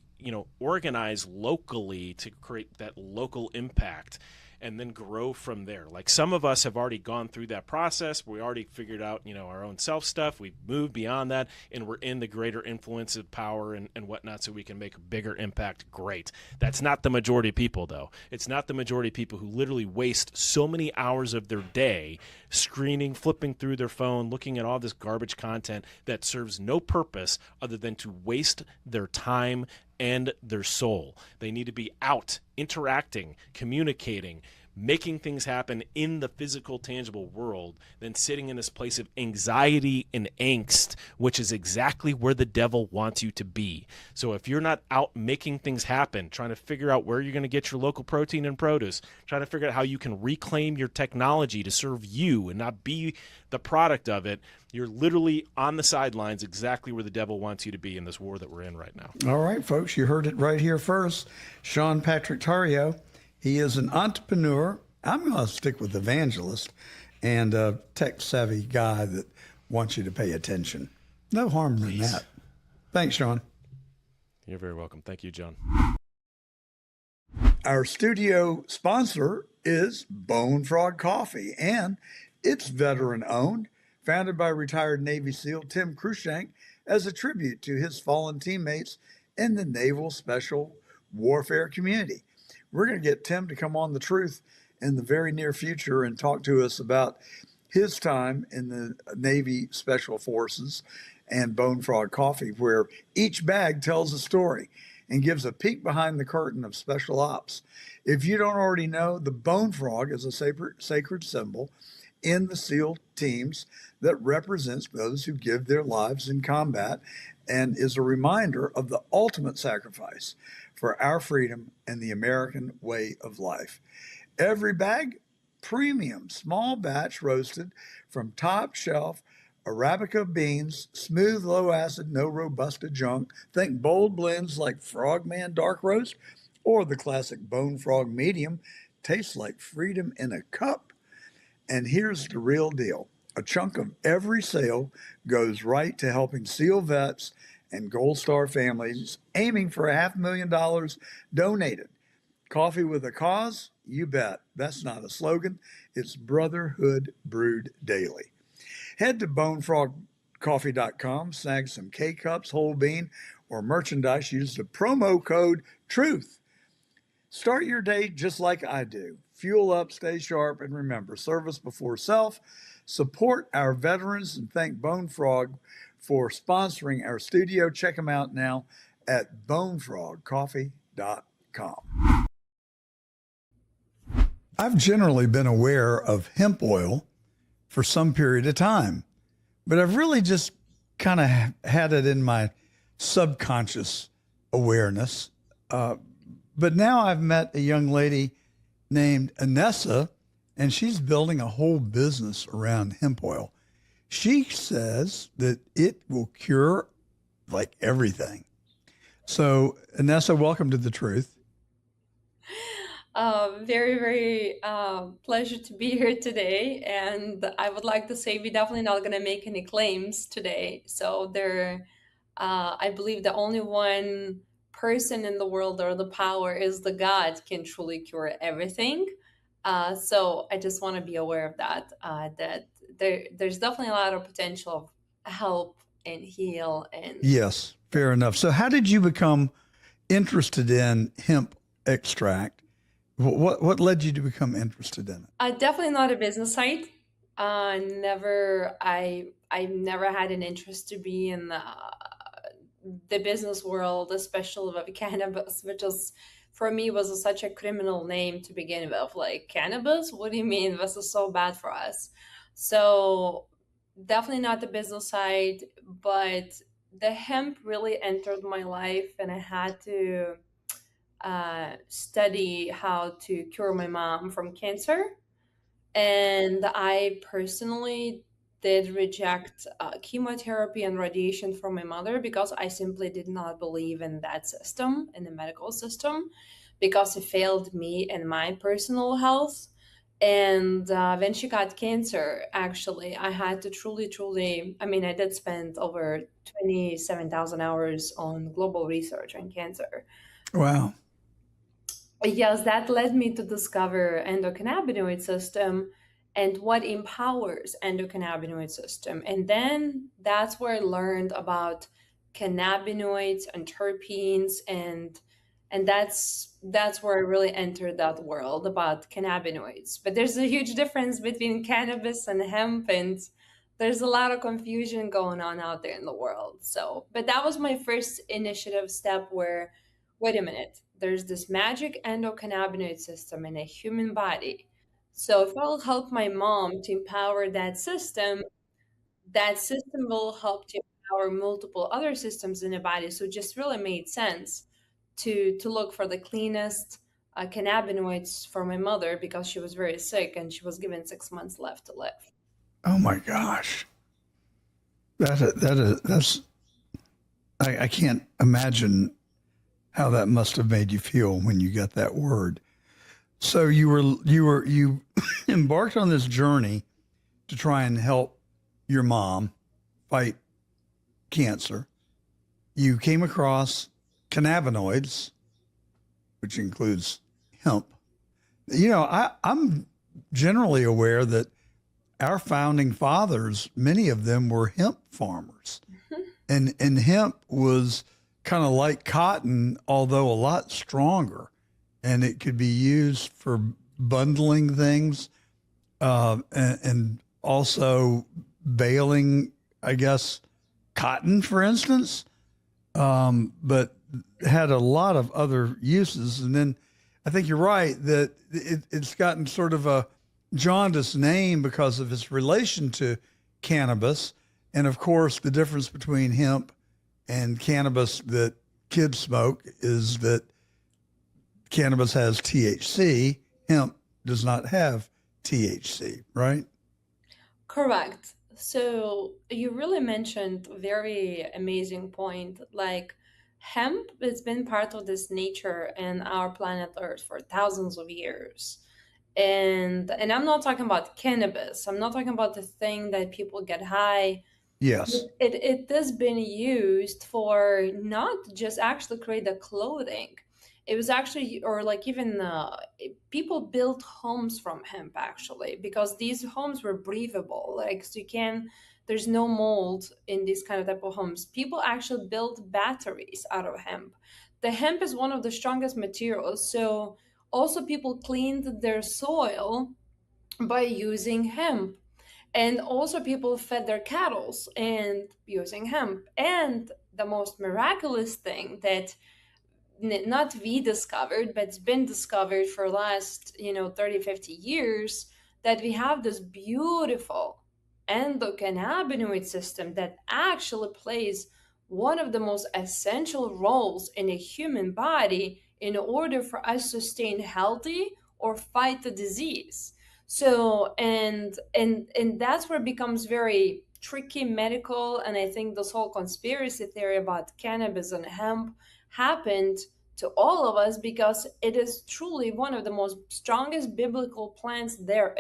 organize locally to create that local impact and then grow from there? Like, some of us have already gone through that process. We already figured out, our own self stuff. We've moved beyond that, and we're in the greater influence of power and whatnot, so we can make a bigger impact. Great. That's not the majority of people, though. It's not the majority of people who literally waste so many hours of their day screening, flipping through their phone, looking at all this garbage content that serves no purpose other than to waste their time and their soul. They need to be out, interacting, communicating, making things happen in the physical, tangible world than sitting in this place of anxiety and angst, which is exactly where the devil wants you to be. So if you're not out making things happen, trying to figure out where you're going to get your local protein and produce, trying to figure out how you can reclaim your technology to serve you and not be the product of it, you're literally on the sidelines, exactly where the devil wants you to be in this war that we're in right now. All right, folks, you heard it right here first. Sean Patrick Tario, he is an entrepreneur. I'm going to stick with evangelist and a tech-savvy guy that wants you to pay attention. No harm in that. Thanks, Sean. You're very welcome. Thank you, John. Our studio sponsor is Bone Frog Coffee, and it's veteran-owned, founded by retired Navy SEAL Tim Cruikshank as a tribute to his fallen teammates in the Naval Special Warfare community. We're going to get Tim to come on The Truth in the very near future and talk to us about his time in the Navy Special Forces and Bone Frog Coffee, where each bag tells a story and gives a peek behind the curtain of special ops. If you don't already know, the Bone Frog is a sacred symbol in the SEAL teams that represents those who give their lives in combat and is a reminder of the ultimate sacrifice for our freedom and the American way of life. Every bag, premium, small batch roasted from top shelf Arabica beans, smooth, low acid, no robusta junk. Think bold blends like Frogman Dark Roast or the classic Bone Frog Medium. Tastes like freedom in a cup. And here's the real deal. A chunk of every sale goes right to helping SEAL vets and Gold Star families, aiming for $500,000 donated. Coffee with a cause? You bet. That's not a slogan. It's brotherhood brewed daily. Head to bonefrogcoffee.com, snag some K-Cups, whole bean, or merchandise. Use the promo code TRUTH. Start your day just like I do. Fuel up, stay sharp, and remember, service before self. Support our veterans and thank Bone Frog for sponsoring our studio. Check them out now at bonefrogcoffee.com. I've generally been aware of hemp oil for some period of time, but I've really just kind of had it in my subconscious awareness. But now I've met a young lady named Anessa, and she's building a whole business around hemp oil. She says that it will cure like everything. So Anessa, welcome to The Truth. Very, very pleasure to be here today. And I would like to say we're definitely not going to make any claims today. So I believe the only one person in the world or the power is the God can truly cure everything. So I just want to be aware of that, that there's definitely a lot of potential of help and heal. And yes, fair enough. So how did you become interested in hemp extract? What led you to become interested in it? Definitely not a business side. I never had an interest to be in the business world, especially with cannabis, which is for me was such a criminal name to begin with. Like, cannabis? What do you mean? This is so bad for us. So definitely not the business side, but the hemp really entered my life, and I had to study how to cure my mom from cancer. And I personally did reject chemotherapy and radiation from my mother because I simply did not believe in that system, in the medical system, because it failed me and my personal health. And when she got cancer, actually, I had to truly, I mean, I did spend over 27,000 hours on global research on cancer. Wow. Yes, that led me to discover endocannabinoid system and what empowers endocannabinoid system. And then that's where I learned about cannabinoids and terpenes, and that's where I really entered that world about cannabinoids. But there's a huge difference between cannabis and hemp, and there's a lot of confusion going on out there in the world. So, but that was my first initiative step where, wait a minute, there's this magic endocannabinoid system in a human body. So if I'll help my mom to empower that system will help to empower multiple other systems in the body. So it just really made sense to look for the cleanest cannabinoids for my mother because she was very sick and she was given 6 months left to live. Oh my gosh. I can't imagine how that must have made you feel when you got that word. So you embarked on this journey to try and help your mom fight cancer. You came across cannabinoids, which includes hemp. You know, I'm generally aware that our founding fathers, many of them were hemp farmers. Mm-hmm. And hemp was kind of like cotton, although a lot stronger. And it could be used for bundling things and also baling, I guess, cotton, for instance, but had a lot of other uses. And then I think you're right that it's gotten sort of a jaundiced name because of its relation to cannabis. And of course, the difference between hemp and cannabis that kids smoke is that cannabis has THC, hemp does not have THC, right? Correct. So you really mentioned a very amazing point. Like, hemp has been part of this nature and our planet Earth for thousands of years. And I'm not talking about cannabis. I'm not talking about the thing that people get high. Yes. It has been used for not just actually create the clothing. It was actually, or like even people built homes from hemp actually, because these homes were breathable. Like, so there's no mold in these kind of type of homes. People actually built batteries out of hemp. The hemp is one of the strongest materials. So also people cleaned their soil by using hemp. And also people fed their cattle and using hemp. And the most miraculous thing that not we discovered, but it's been discovered for the last 30, 50 years, that we have this beautiful endocannabinoid system that actually plays one of the most essential roles in a human body in order for us to stay healthy or fight the disease. So and that's where it becomes very tricky medical. And I think this whole conspiracy theory about cannabis and hemp happened to all of us because it is truly one of the most strongest biblical plants there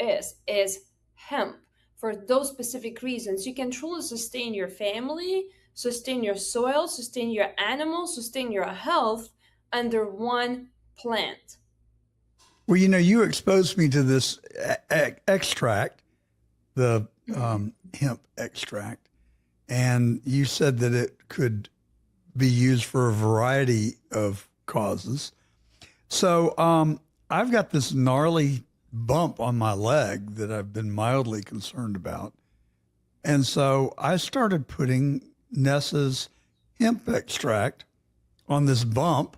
is hemp. For those specific reasons, you can truly sustain your family, sustain your soil, sustain your animals, sustain your health under one plant. Well, you exposed me to this extract, the hemp extract, and you said that it could be used for a variety of causes. So I've got this gnarly bump on my leg that I've been mildly concerned about. And so I started putting Nessa's hemp extract on this bump.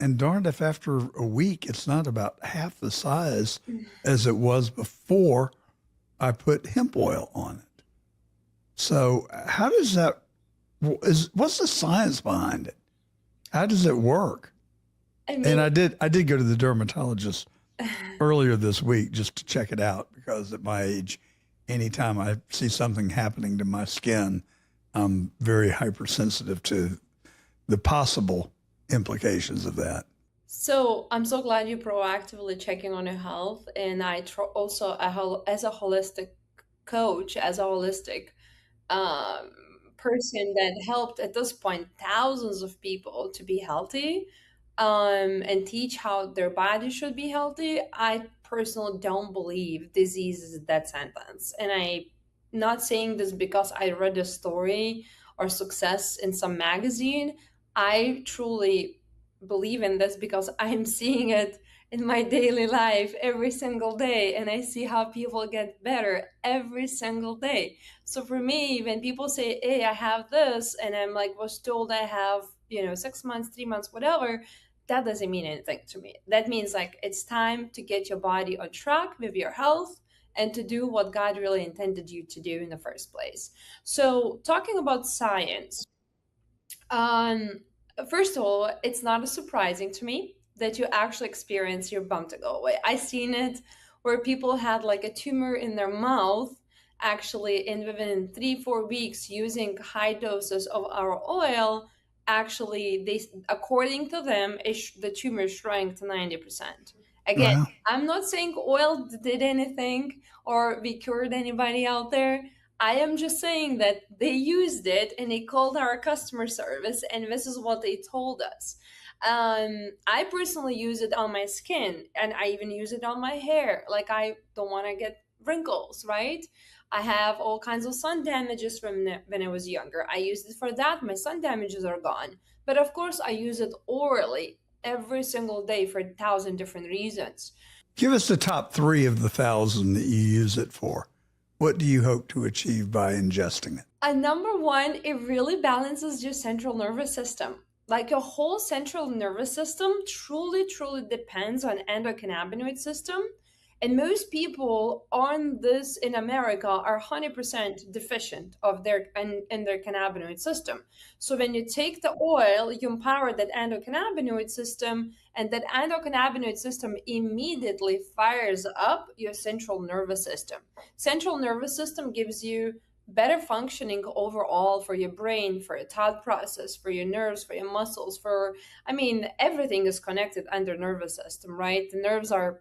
And darned if after a week, it's not about half the size as it was before I put hemp oil on it. So how does that, what's the science behind it? How does it work? And I did go to the dermatologist earlier this week just to check it out, because at my age, anytime I see something happening to my skin, I'm very hypersensitive to the possible implications of that. So I'm so glad you're proactively checking on your health. And I also, as a holistic coach, as a holistic person that helped at this point thousands of people to be healthy, and teach how their body should be healthy, I personally don't believe disease is a death sentence. And I'm not saying this because I read a story or success in some magazine. I truly believe in this because I'm seeing it in my daily life every single day, and I see how people get better every single day. So for me, when people say, hey, I have this, and I'm like, was told I have, 6 months, 3 months, whatever, that doesn't mean anything to me. That means like it's time to get your body on track with your health and to do what God really intended you to do in the first place. So talking about science, first of all, it's not surprising to me that you actually experience your bump to go away. I seen it where people had like a tumor in their mouth, actually, and within 3-4 weeks using high doses of our oil, actually, according to them, the tumor shrank to 90%. Again, wow. I'm not saying oil did anything or we cured anybody out there. I am just saying that they used it and they called our customer service, and this is what they told us. I personally use it on my skin, and I even use it on my hair. Like, I don't want to get wrinkles, right? I have all kinds of sun damages from when I was younger. I used it for that. My sun damages are gone. But of course, I use it orally every single day for 1,000 different reasons. Give us the top 3 of the 1,000 that you use it for. What do you hope to achieve by ingesting it? Number 1, it really balances your central nervous system. Like, your whole central nervous system truly, truly depends on endocannabinoid system. And most people on this in America are 100% deficient of their cannabinoid system. So when you take the oil, you empower that endocannabinoid system, and that endocannabinoid system immediately fires up your central nervous system. Central nervous system gives you better functioning overall for your brain, for your thought process, for your nerves, for your muscles, everything is connected under nervous system, right? The nerves are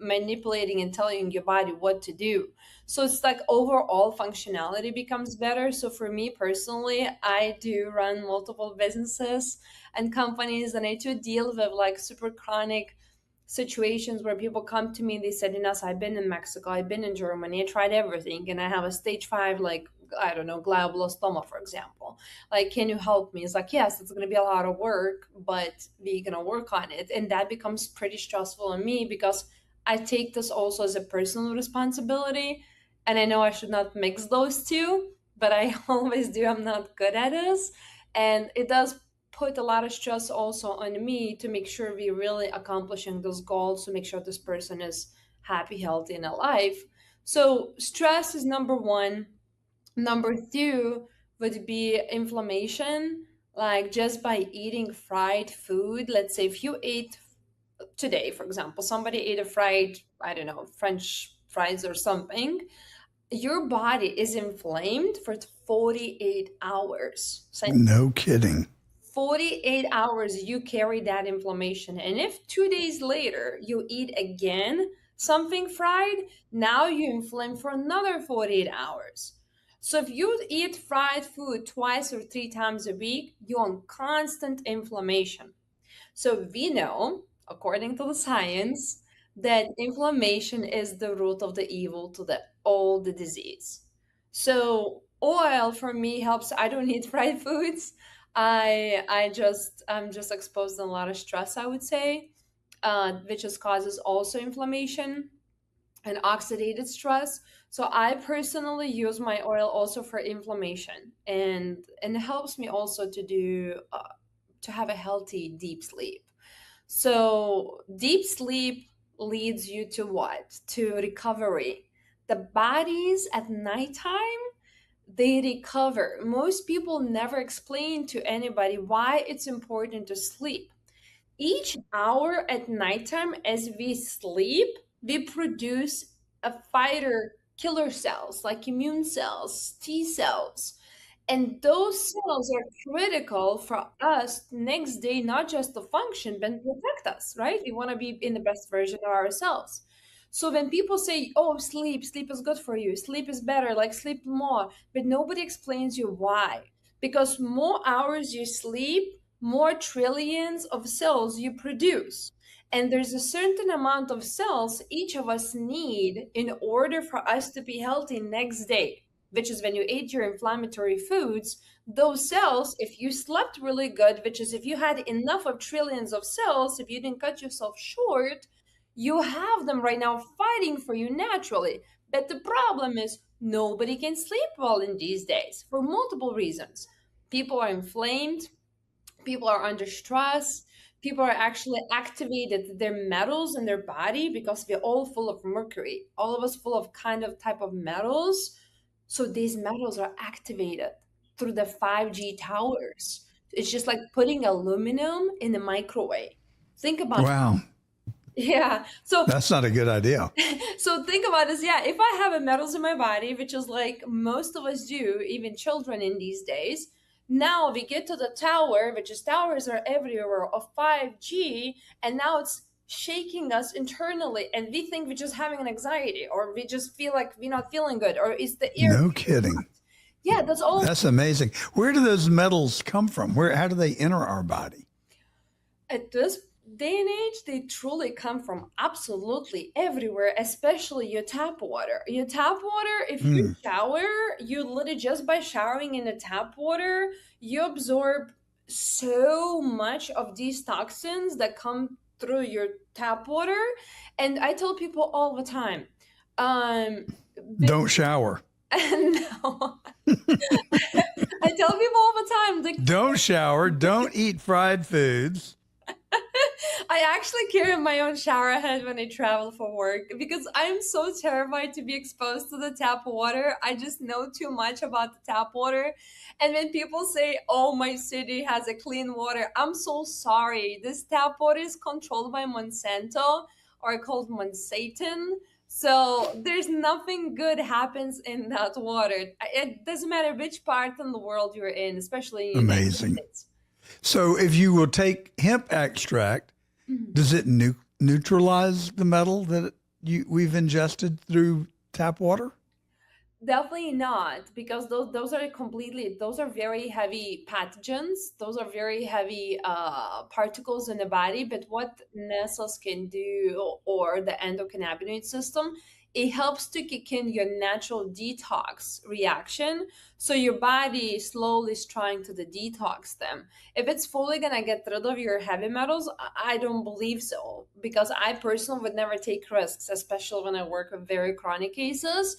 manipulating and telling your body what to do. So it's like overall functionality becomes better. So for me personally, I do run multiple businesses and companies, and I do deal with like super chronic situations where people come to me, they said, Ines, I've been in Mexico, I've been in Germany, I tried everything, and I have a stage 5, like, I don't know, glioblastoma, for example. Like, can you help me? It's like, yes, it's going to be a lot of work, but we're going to work on it. And that becomes pretty stressful on me because I take this also as a personal responsibility. And I know I should not mix those two, but I always do. I'm not good at this. And it does put a lot of stress also on me to make sure we're really accomplishing those goals, to make sure this person is happy, healthy, and alive. So stress is number 1. Number 2 would be inflammation, like just by eating fried food. Let's say if you ate today, for example, somebody ate a fried, I don't know, French fries or something, your body is inflamed for 48 hours. No kidding. 48 hours you carry that inflammation. And if 2 days later you eat again something fried, now you inflame for another 48 hours. So if you eat fried food 2 or 3 times a week, you're on constant inflammation. So we know, according to the science, that inflammation is the root of the evil to all the disease. So oil for me helps. I don't eat fried foods. I'm just exposed to a lot of stress, I would say. which causes also inflammation and oxidative stress. So I personally use my oil also for inflammation, and it helps me also to do to have a healthy deep sleep. So deep sleep leads you to what? To recovery. The bodies at nighttime, they recover. Most people never explain to anybody why it's important to sleep. Each hour at nighttime as we sleep, we produce a fighter killer cells like immune cells, T cells. And those cells are critical for us next day, not just to function, but protect us, right? We want to be in the best version of ourselves. So when people say, oh, sleep is good for you, sleep is better, like sleep more, but nobody explains you why. Because more hours you sleep, more trillions of cells you produce. And there's a certain amount of cells each of us need in order for us to be healthy next day, which is when you ate your inflammatory foods. Those cells, if you slept really good, which is if you had enough of trillions of cells, if you didn't cut yourself short, you have them right now fighting for you naturally. But the problem is nobody can sleep well in these days for multiple reasons. People are inflamed, people are under stress, people are actually activated their metals in their body because we're all full of mercury, all of us full of kind of type of metals. So these metals are activated through the 5G towers. It's just like putting aluminum in a microwave. Think about Wow. Yeah. So That's not a good idea. so think about this. Yeah, if I have a metals in my body, which is like most of us do, even children in these days, now we get to the tower, which is towers are everywhere of 5G, and now it's shaking us internally, and we think we're just having an anxiety, or we just feel like we're not feeling good, or is the ear. No kidding. Yeah, that's all. That's amazing. Where do those metals come from? How do they enter our body? At this day and age, they truly come from absolutely everywhere, especially your tap water. Your tap water, if you shower, you literally just by showering in the tap water, you absorb so much of these toxins that come through your tap water. And I tell people all the time, don't shower. No. I tell people all the time, like, don't shower, don't eat fried foods. I actually carry my own shower head when I travel for work because I'm so terrified to be exposed to the tap water. I just know too much about the tap water. And when people say, oh, my city has a clean water, I'm so sorry. This tap water is controlled by Monsanto, or called Monsanto. So there's nothing good happens in that water. It doesn't matter which part in the world you're in, especially in the United States. So if you will take hemp extract, does it neutralize the metal that we've ingested through tap water? Definitely not, because those are very heavy pathogens. Those are very heavy particles in the body. But what NSAs can do, or the endocannabinoid system, it helps to kick in your natural detox reaction. So your body slowly is trying to detox them. If it's fully going to get rid of your heavy metals, I don't believe so, because I personally would never take risks, especially when I work with very chronic cases.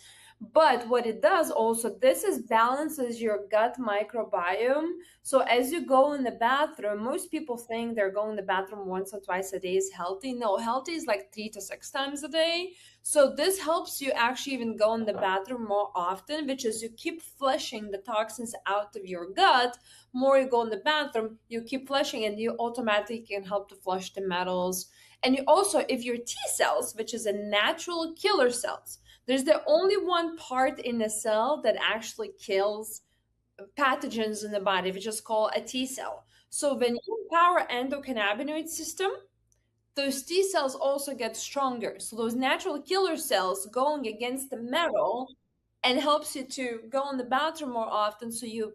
But what it does also, balances your gut microbiome. So as you go in the bathroom, most people think they're going to the bathroom once or twice a day is healthy. No, healthy is like 3 to 6 times a day. So this helps you actually even go in the bathroom more often, which is you keep flushing the toxins out of your gut. More you go in the bathroom, you keep flushing, and you automatically can help to flush the metals. And you also, if your T cells, which is a natural killer cells, there's the only one part in the cell that actually kills pathogens in the body, which is called a T cell. So when you empower endocannabinoid system, those T cells also get stronger. So those natural killer cells going against the metal and helps you to go in the bathroom more often, so you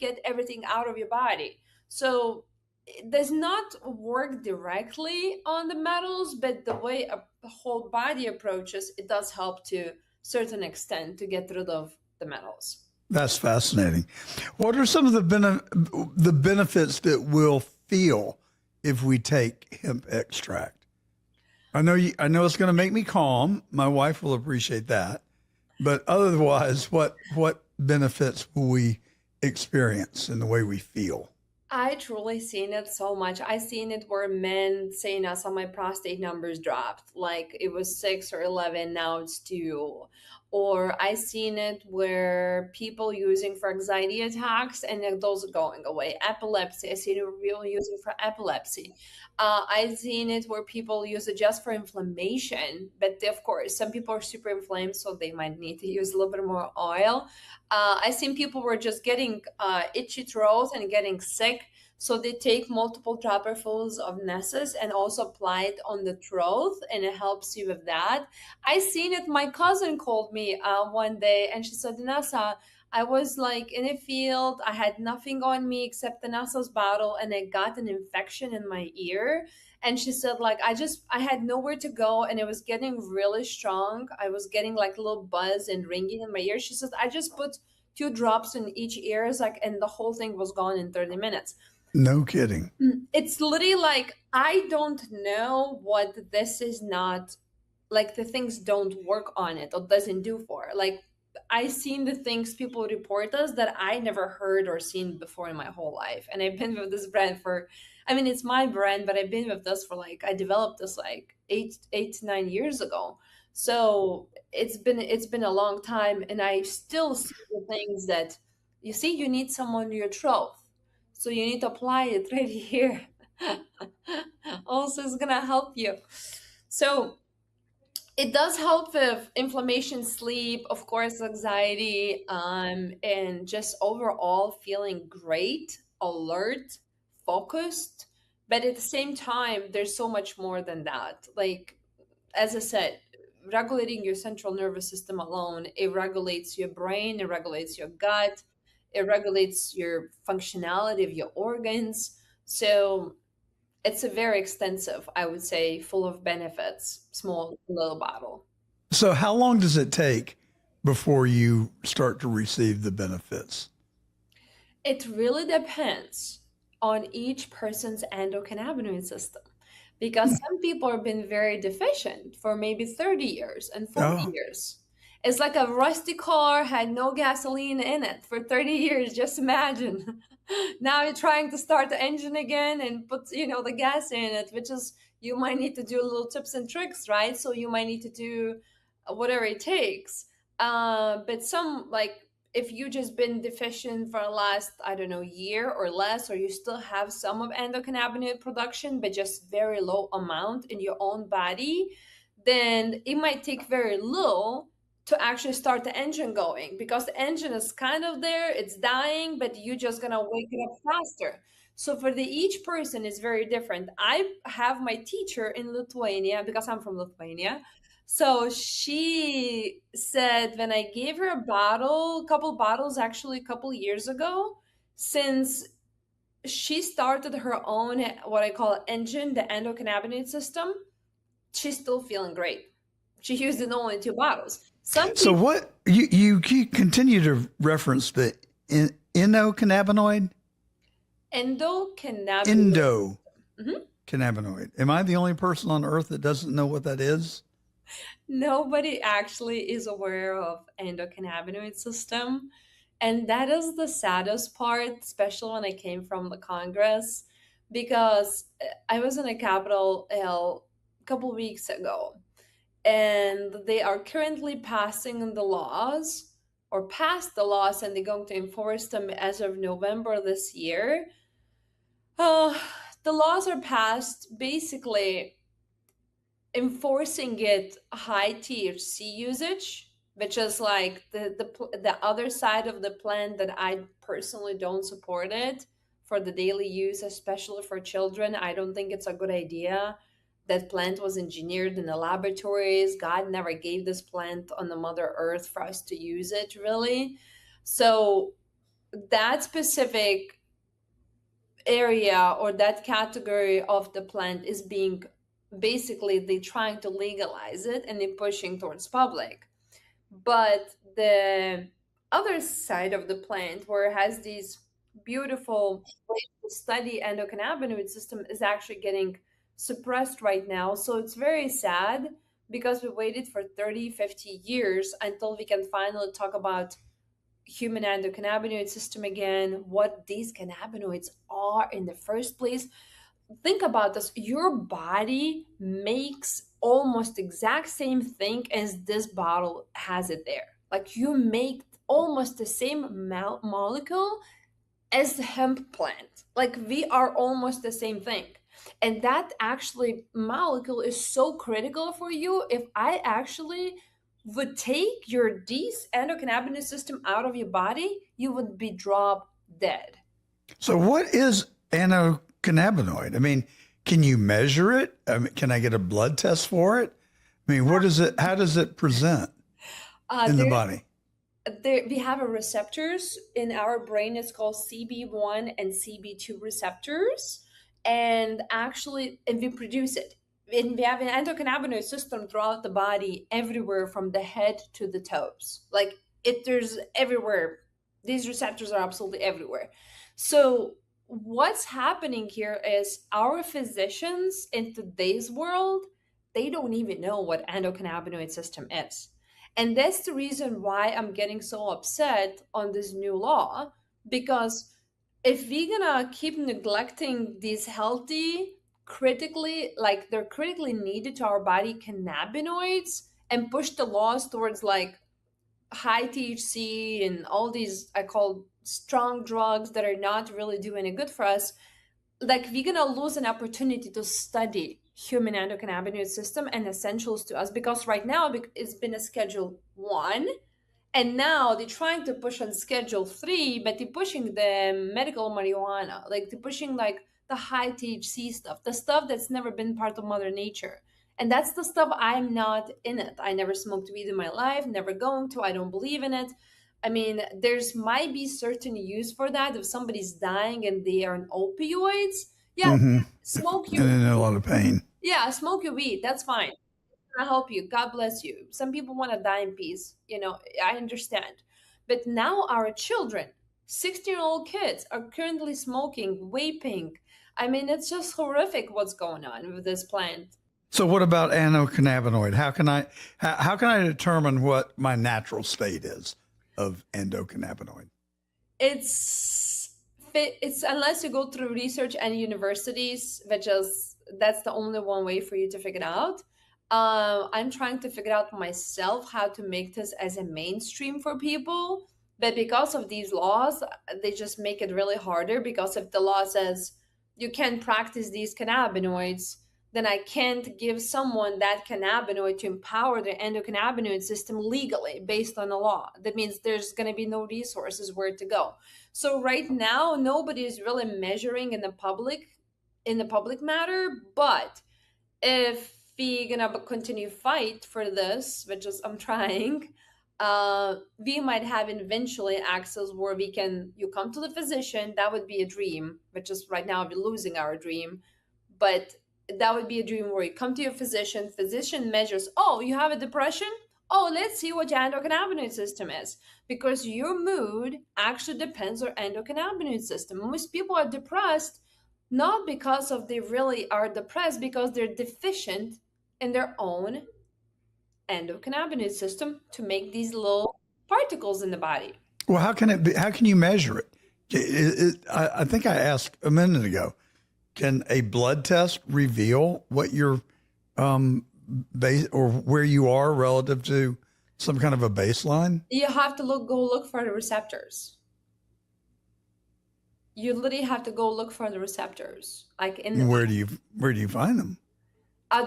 get everything out of your body. So it does not work directly on the metals, but the way a whole body approaches, it does help to a certain extent to get rid of the metals. That's fascinating. What are some of the benefits that we'll feel if we take hemp extract? I know it's going to make me calm. My wife will appreciate that. But otherwise, what benefits will we experience in the way we feel? I truly seen it so much. I seen it where men saying, "I saw my prostate numbers dropped. Like it was 6 or 11, now it's 2." Or I seen it where people using for anxiety attacks and then those are going away. Epilepsy, I seen it where people using for epilepsy. I seen it where people use it just for inflammation. But of course, some people are super inflamed, so they might need to use a little bit more oil. I seen people were just getting itchy throat and getting sick, so they take multiple dropperfuls of Nessus and also apply it on the throat, and it helps you with that. I seen it. My cousin called me one day, and she said, "Nessa, I was like in a field. I had nothing on me except the Nessus bottle, and I got an infection in my ear." And she said, like, I had nowhere to go and it was getting really strong. I was getting like a little buzz and ringing in my ear. She said, I just put 2 drops in each ear, like, and the whole thing was gone in 30 minutes. No kidding. It's literally like, I don't know what this is not, like the things don't work on it or doesn't do for. Like, I seen the things people report us that I never heard or seen before in my whole life. And I've been with this brand for, I mean, it's my brand, but I've been with this for like, I developed this like 8 to 9 years ago. So it's been a long time, and I still see the things that you see. You need someone near your throat, so you need to apply it right here. Also, it's gonna help you. So it does help with inflammation, sleep, of course, anxiety, and just overall feeling great, alert, focused. But at the same time, there's so much more than that. Like, as I said, regulating your central nervous system alone, it regulates your brain, it regulates your gut, it regulates your functionality of your organs. So it's a very extensive, I would say, full of benefits, small little bottle. So how long does it take before you start to receive the benefits? It really depends on each person's endocannabinoid system, because some people have been very deficient for maybe 30 years and 40 years. It's like a rusty car had no gasoline in it for 30 years. Just imagine. Now you're trying to start the engine again and put, the gas in it, which is, you might need to do little tips and tricks, right? So you might need to do whatever it takes. But some, like, if you just been deficient for the last, I don't know, year or less, or you still have some of endocannabinoid production, but just very low amount in your own body, then it might take very little to actually start the engine going, because the engine is kind of there, it's dying, but you're just gonna wake it up faster. So for each person is very different. I have my teacher in Lithuania, because I'm from Lithuania. So she said, when I gave her a couple bottles actually a couple years ago, since she started her own, what I call engine, the endocannabinoid system, she's still feeling great. She used it only 2 bottles. So what you continue to reference the endocannabinoid? Endocannabinoid. Cannabinoid. Am I the only person on earth that doesn't know what that is? Nobody actually is aware of endocannabinoid system. And that is the saddest part, especially when I came from the Congress, because I was in a Capitol Hill a couple weeks ago, and they are currently passing the laws, or passed the laws, and they're going to enforce them as of November this year. The laws are passed basically enforcing it high THC usage, which is like the other side of the plant that I personally don't support it for the daily use, especially for children. I don't think it's a good idea. That plant was engineered in the laboratories. God never gave this plant on the Mother Earth for us to use it, really. So that specific area or that category of the plant is being, basically, they're trying to legalize it and they're pushing towards public. But the other side of the plant, where it has these beautiful ways to study endocannabinoid system, is actually getting suppressed right now. So it's very sad because we waited for 30, 50 years until we can finally talk about human endocannabinoid system again, what these cannabinoids are in the first place. Think about this. Your body makes almost exact same thing as this bottle has it there. Like you make almost the same molecule as the hemp plant. Like we are almost the same thing. And that actually molecule is so critical for you. If I actually would take your these endocannabinoid system out of your body, you would be drop dead. So what is endocannabinoid? I mean, can you measure it? I mean, can I get a blood test for it? I mean, what is it? How does it present in the body? We have a receptors in our brain. It's called CB1 and CB2 receptors. And actually, and we produce it. And we have an endocannabinoid system throughout the body, everywhere from the head to the toes. Like there's everywhere. These receptors are absolutely everywhere. So what's happening here is our physicians in today's world, they don't even know what endocannabinoid system is. And that's the reason why I'm getting so upset on this new law, because if we're gonna keep neglecting these healthy, like they're critically needed to our body cannabinoids and push the laws towards like high THC and all these I call strong drugs that are not really doing any good for us, like we're gonna lose an opportunity to study human endocannabinoid system and essentials to us, because right now it's been a Schedule 1, and now they're trying to push on Schedule 3, but they're pushing the medical marijuana, like they're pushing like the high THC stuff, the stuff that's never been part of Mother Nature. And that's the stuff I'm not in it. I never smoked weed in my life, never going to, I don't believe in it. I mean, there's might be certain use for that if somebody's dying and they are on opioids. Yeah, smoke your and in a lot of pain. Yeah, smoke your weed. That's fine. It's gonna help you. God bless you. Some people want to die in peace. You know, I understand. But now our children, 16-year-old kids, are currently smoking, vaping. I mean, it's just horrific what's going on with this plant. So what about endocannabinoid? How can I determine what my natural state is of endocannabinoid? It's unless you go through research and universities, that's the only one way for you to figure it out. I'm trying to figure out myself how to make this as a mainstream for people, but because of these laws, they just make it really harder, because if the law says you can't practice these cannabinoids, then I can't give someone that cannabinoid to empower their endocannabinoid system legally based on the law. That means there's going to be no resources where to go. So right now, nobody is really measuring in the public matter. But if we're going to continue fight for this, which is I'm trying, we might have eventually access where you come to the physician. That would be a dream, which is right now we're losing our dream. But that would be a dream where you come to your physician measures, oh, you have a depression? Oh, let's see what your endocannabinoid system is. Because your mood actually depends on endocannabinoid system. Most people are depressed not because they really are depressed, because they're deficient in their own endocannabinoid system to make these little particles in the body. Well, how can you measure it? I think I asked a minute ago, can a blood test reveal what your base or where you are relative to some kind of a baseline? You have to go look for the receptors. You literally have to go look for the receptors. Like where do you find them?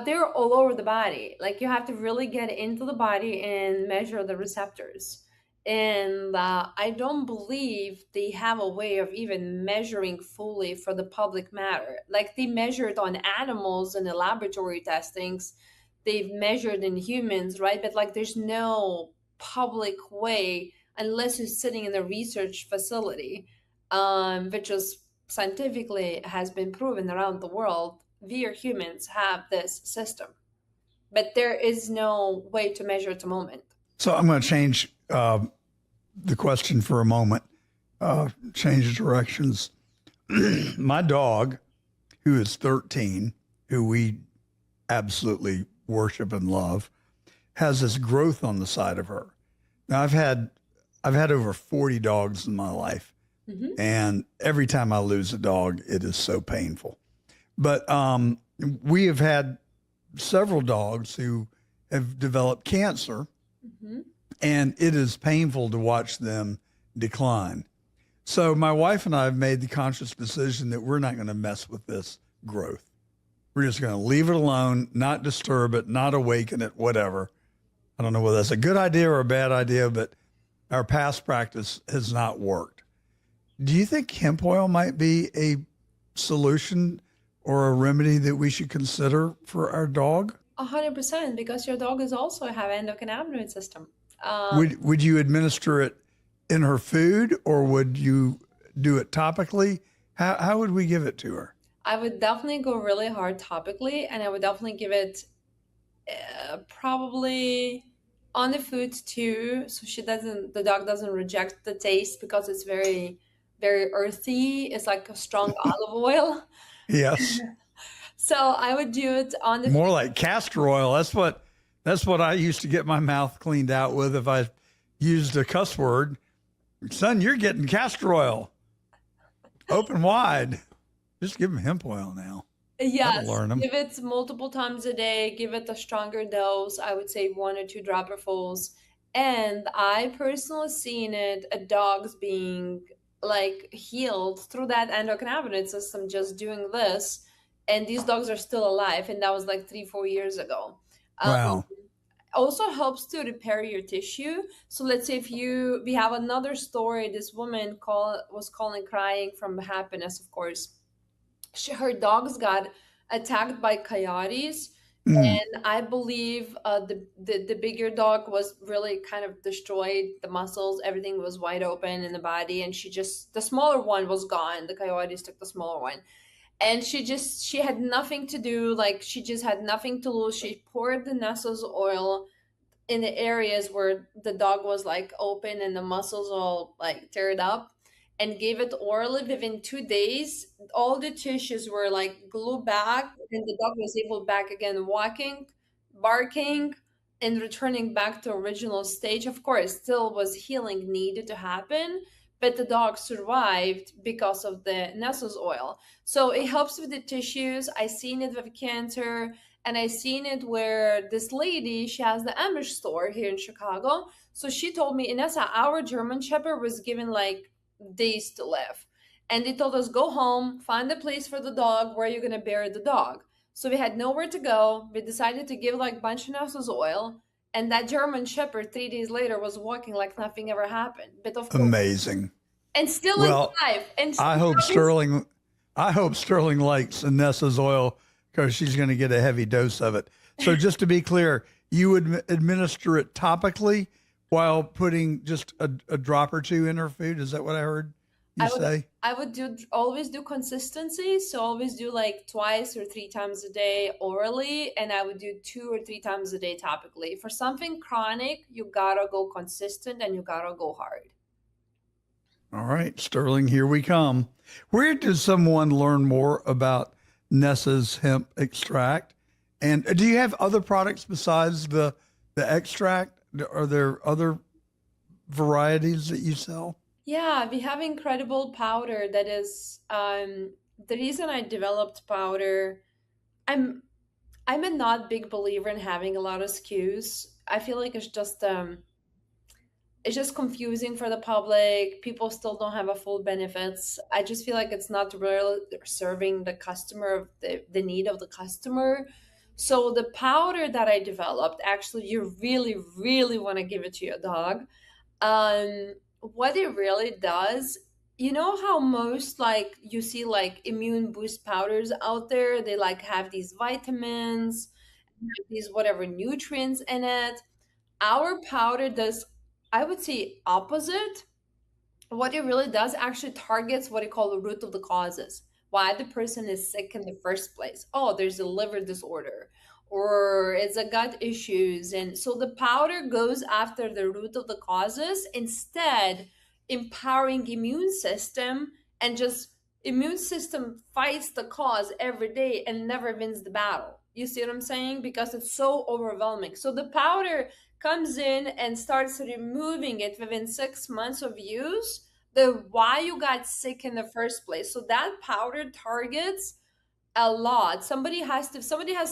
They're all over the body. Like you have to really get into the body and measure the receptors. And I don't believe they have a way of even measuring fully for the public matter. Like they measured on animals in the laboratory testings, they've measured in humans, right? But like there's no public way unless you're sitting in a research facility, which is scientifically has been proven around the world. We humans have this system, but there is no way to measure at the moment. So I'm going to change the question for a moment, change directions. My dog, who is 13, who we absolutely worship and love, has this growth on the side of her. Now I've had over 40 dogs in my life, and every time I lose a dog, it is so painful. But we have had several dogs who have developed cancer, and it is painful to watch them decline. So my wife and I have made the conscious decision that we're not going to mess with this growth. We're just going to leave it alone, not disturb it, not awaken it, whatever. I don't know whether that's a good idea or a bad idea, but our past practice has not worked. Do you think hemp oil might be a solution or a remedy that we should consider for our dog? 100%, because your dog is also have endocannabinoid system. Would you administer it in her food, or would you do it topically? How would we give it to her? I would definitely go really hard topically, and I would definitely give it probably on the food too, so the dog doesn't reject the taste, because it's very, very earthy. It's like a strong olive oil. Yes. So I would do it on the more like castor oil. That's what I used to get my mouth cleaned out with if I used a cuss word. Son, you're getting castor oil. Open wide. Just give him hemp oil now. Yes, learn 'em. give it multiple times a day. Give it a stronger dose. I would say 1 or 2 dropperfuls. And I personally seen it, dogs being like healed through that endocannabinoid system, just doing this. And these dogs are still alive. And that was like 3-4 years ago. Wow. Also helps to repair your tissue. So let's say we have another story. This woman was calling crying from happiness, of course. Her dogs got attacked by coyotes, and I believe the bigger dog was really kind of destroyed. The muscles, everything was wide open in the body, and the smaller one was gone. The coyotes took the smaller one, and she had nothing to do. Like, she just had nothing to lose. She poured the Nessa's oil in the areas where the dog was like open and the muscles all like teared up, and gave it orally. Within 2 days, all the tissues were like glued back, and the dog was able back again, walking, barking, and returning back to original stage. Of course, still was healing needed to happen, but the dog survived because of the Nessa's oil. So it helps with the tissues. I seen it with cancer, and I seen it where this lady, she has the Amish store here in Chicago. So she told me, Inessa, our German Shepherd was given like days to live, and they told us, go home, find a place for the dog where you're going to bury the dog. So we had nowhere to go. We decided to give like a bunch of Nessa's oil, and that German Shepherd 3 days later was walking like nothing ever happened. But of course, amazing. And still alive. And I hope Sterling likes Nessa's oil, because she's going to get a heavy dose of it. So just to be clear, you would administer it topically while putting just a drop or two in her food. Is that what I heard you say? I would always do consistency. So always do like 2 or 3 times a day orally, and I would do 2 or 3 times a day topically. For something chronic, you gotta go consistent and you gotta go hard. All right, Sterling, here we come. Where does someone learn more about Nessa's hemp extract? And do you have other products besides the extract? Are there other varieties that you sell? Yeah, we have incredible powder that is the reason I developed powder. I'm a not big believer in having a lot of SKUs. I feel like it's just confusing for the public. People still don't have a full benefits. I just feel like it's not really serving the customer, the need of the customer. So the powder that I developed, actually, you really, really want to give it to your dog. What it really does, you know how most like you see like immune boost powders out there, they like have these vitamins, these whatever nutrients in it. Our powder does, I would say, opposite. What it really does actually targets what I call the root of the causes. Why the person is sick in the first place. Oh, there's a liver disorder, or it's a gut issues. And so the powder goes after the root of the causes, instead empowering immune system and just immune system fights the cause every day and never wins the battle. You see what I'm saying? Because it's so overwhelming. So the powder comes in and starts removing it within 6 months of use, why you got sick in the first place. So that powder targets a lot. Somebody has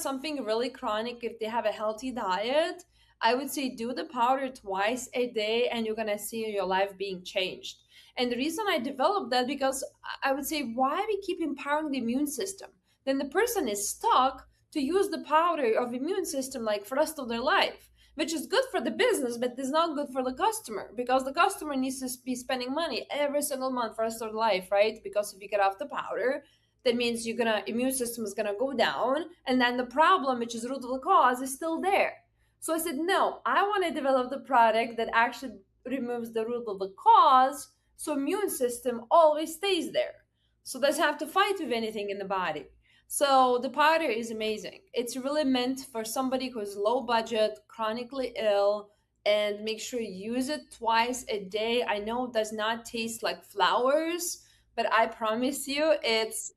something really chronic, if they have a healthy diet, I would say do the powder twice a day and you're gonna see your life being changed. And the reason I developed that, because I would say, why we keep empowering the immune system? Then the person is stuck to use the powder of immune system like for the rest of their life, which is good for the business, but is not good for the customer, because the customer needs to be spending money every single month for the rest of their life, right? Because if you get off the powder, that means immune system is gonna go down, and then the problem, which is root of the cause, is still there. So I said, no, I want to develop the product that actually removes the root of the cause, so immune system always stays there. So doesn't have to fight with anything in the body. So the powder is amazing. It's really meant for somebody who's low budget, chronically ill, and make sure you use it twice a day. I know it does not taste like flowers, but I promise you, it's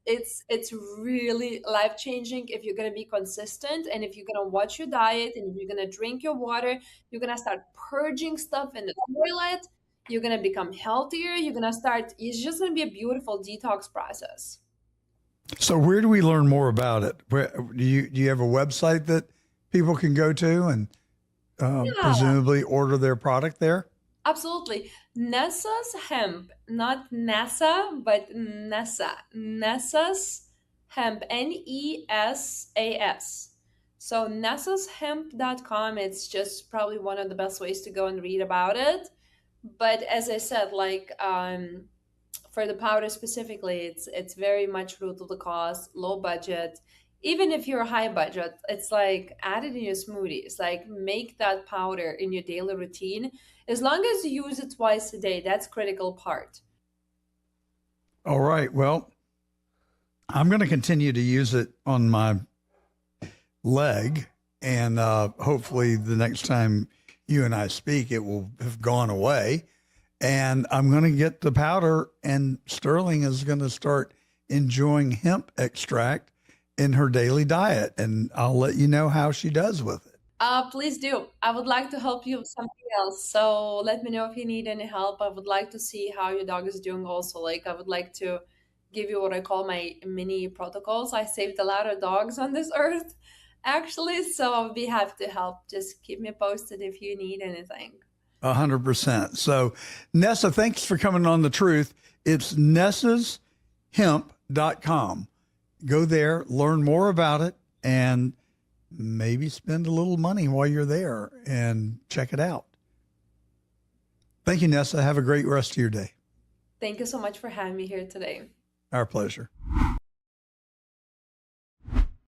really life-changing if you're going to be consistent, and if you're going to watch your diet, and if you're going to drink your water, you're going to start purging stuff in the toilet, you're going to become healthier, it's just going to be a beautiful detox process. So where do we learn more about it? Do you have a website that people can go to and presumably order their product there? Absolutely. Nessa's Hemp, not NASA, but Nessa's Hemp, Nesas. So nessashemp.com, it's just probably one of the best ways to go and read about it. But as I said, for the powder specifically, it's very much root of the cause, low budget. Even if you're high budget, it's like add it in your smoothies, like make that powder in your daily routine. As long as you use it twice a day, that's critical part. All right. Well, I'm going to continue to use it on my leg, and hopefully the next time you and I speak, it will have gone away. And I'm going to get the powder, and Sterling is going to start enjoying hemp extract in her daily diet, and I'll let you know how she does with it. Please do. I would like to help you with something else. So let me know if you need any help. I would like to see how your dog is doing also. I would like to give you what I call my mini protocols. I saved a lot of dogs on this earth, actually. So I'll be happy to help. Just keep me posted if you need anything. 100%. So Nessa, thanks for coming on The Truth. It's nessashemp.com. Go there, learn more about it, and maybe spend a little money while you're there and check it out. Thank you, Nessa. Have a great rest of your day. Thank you so much for having me here today. Our pleasure.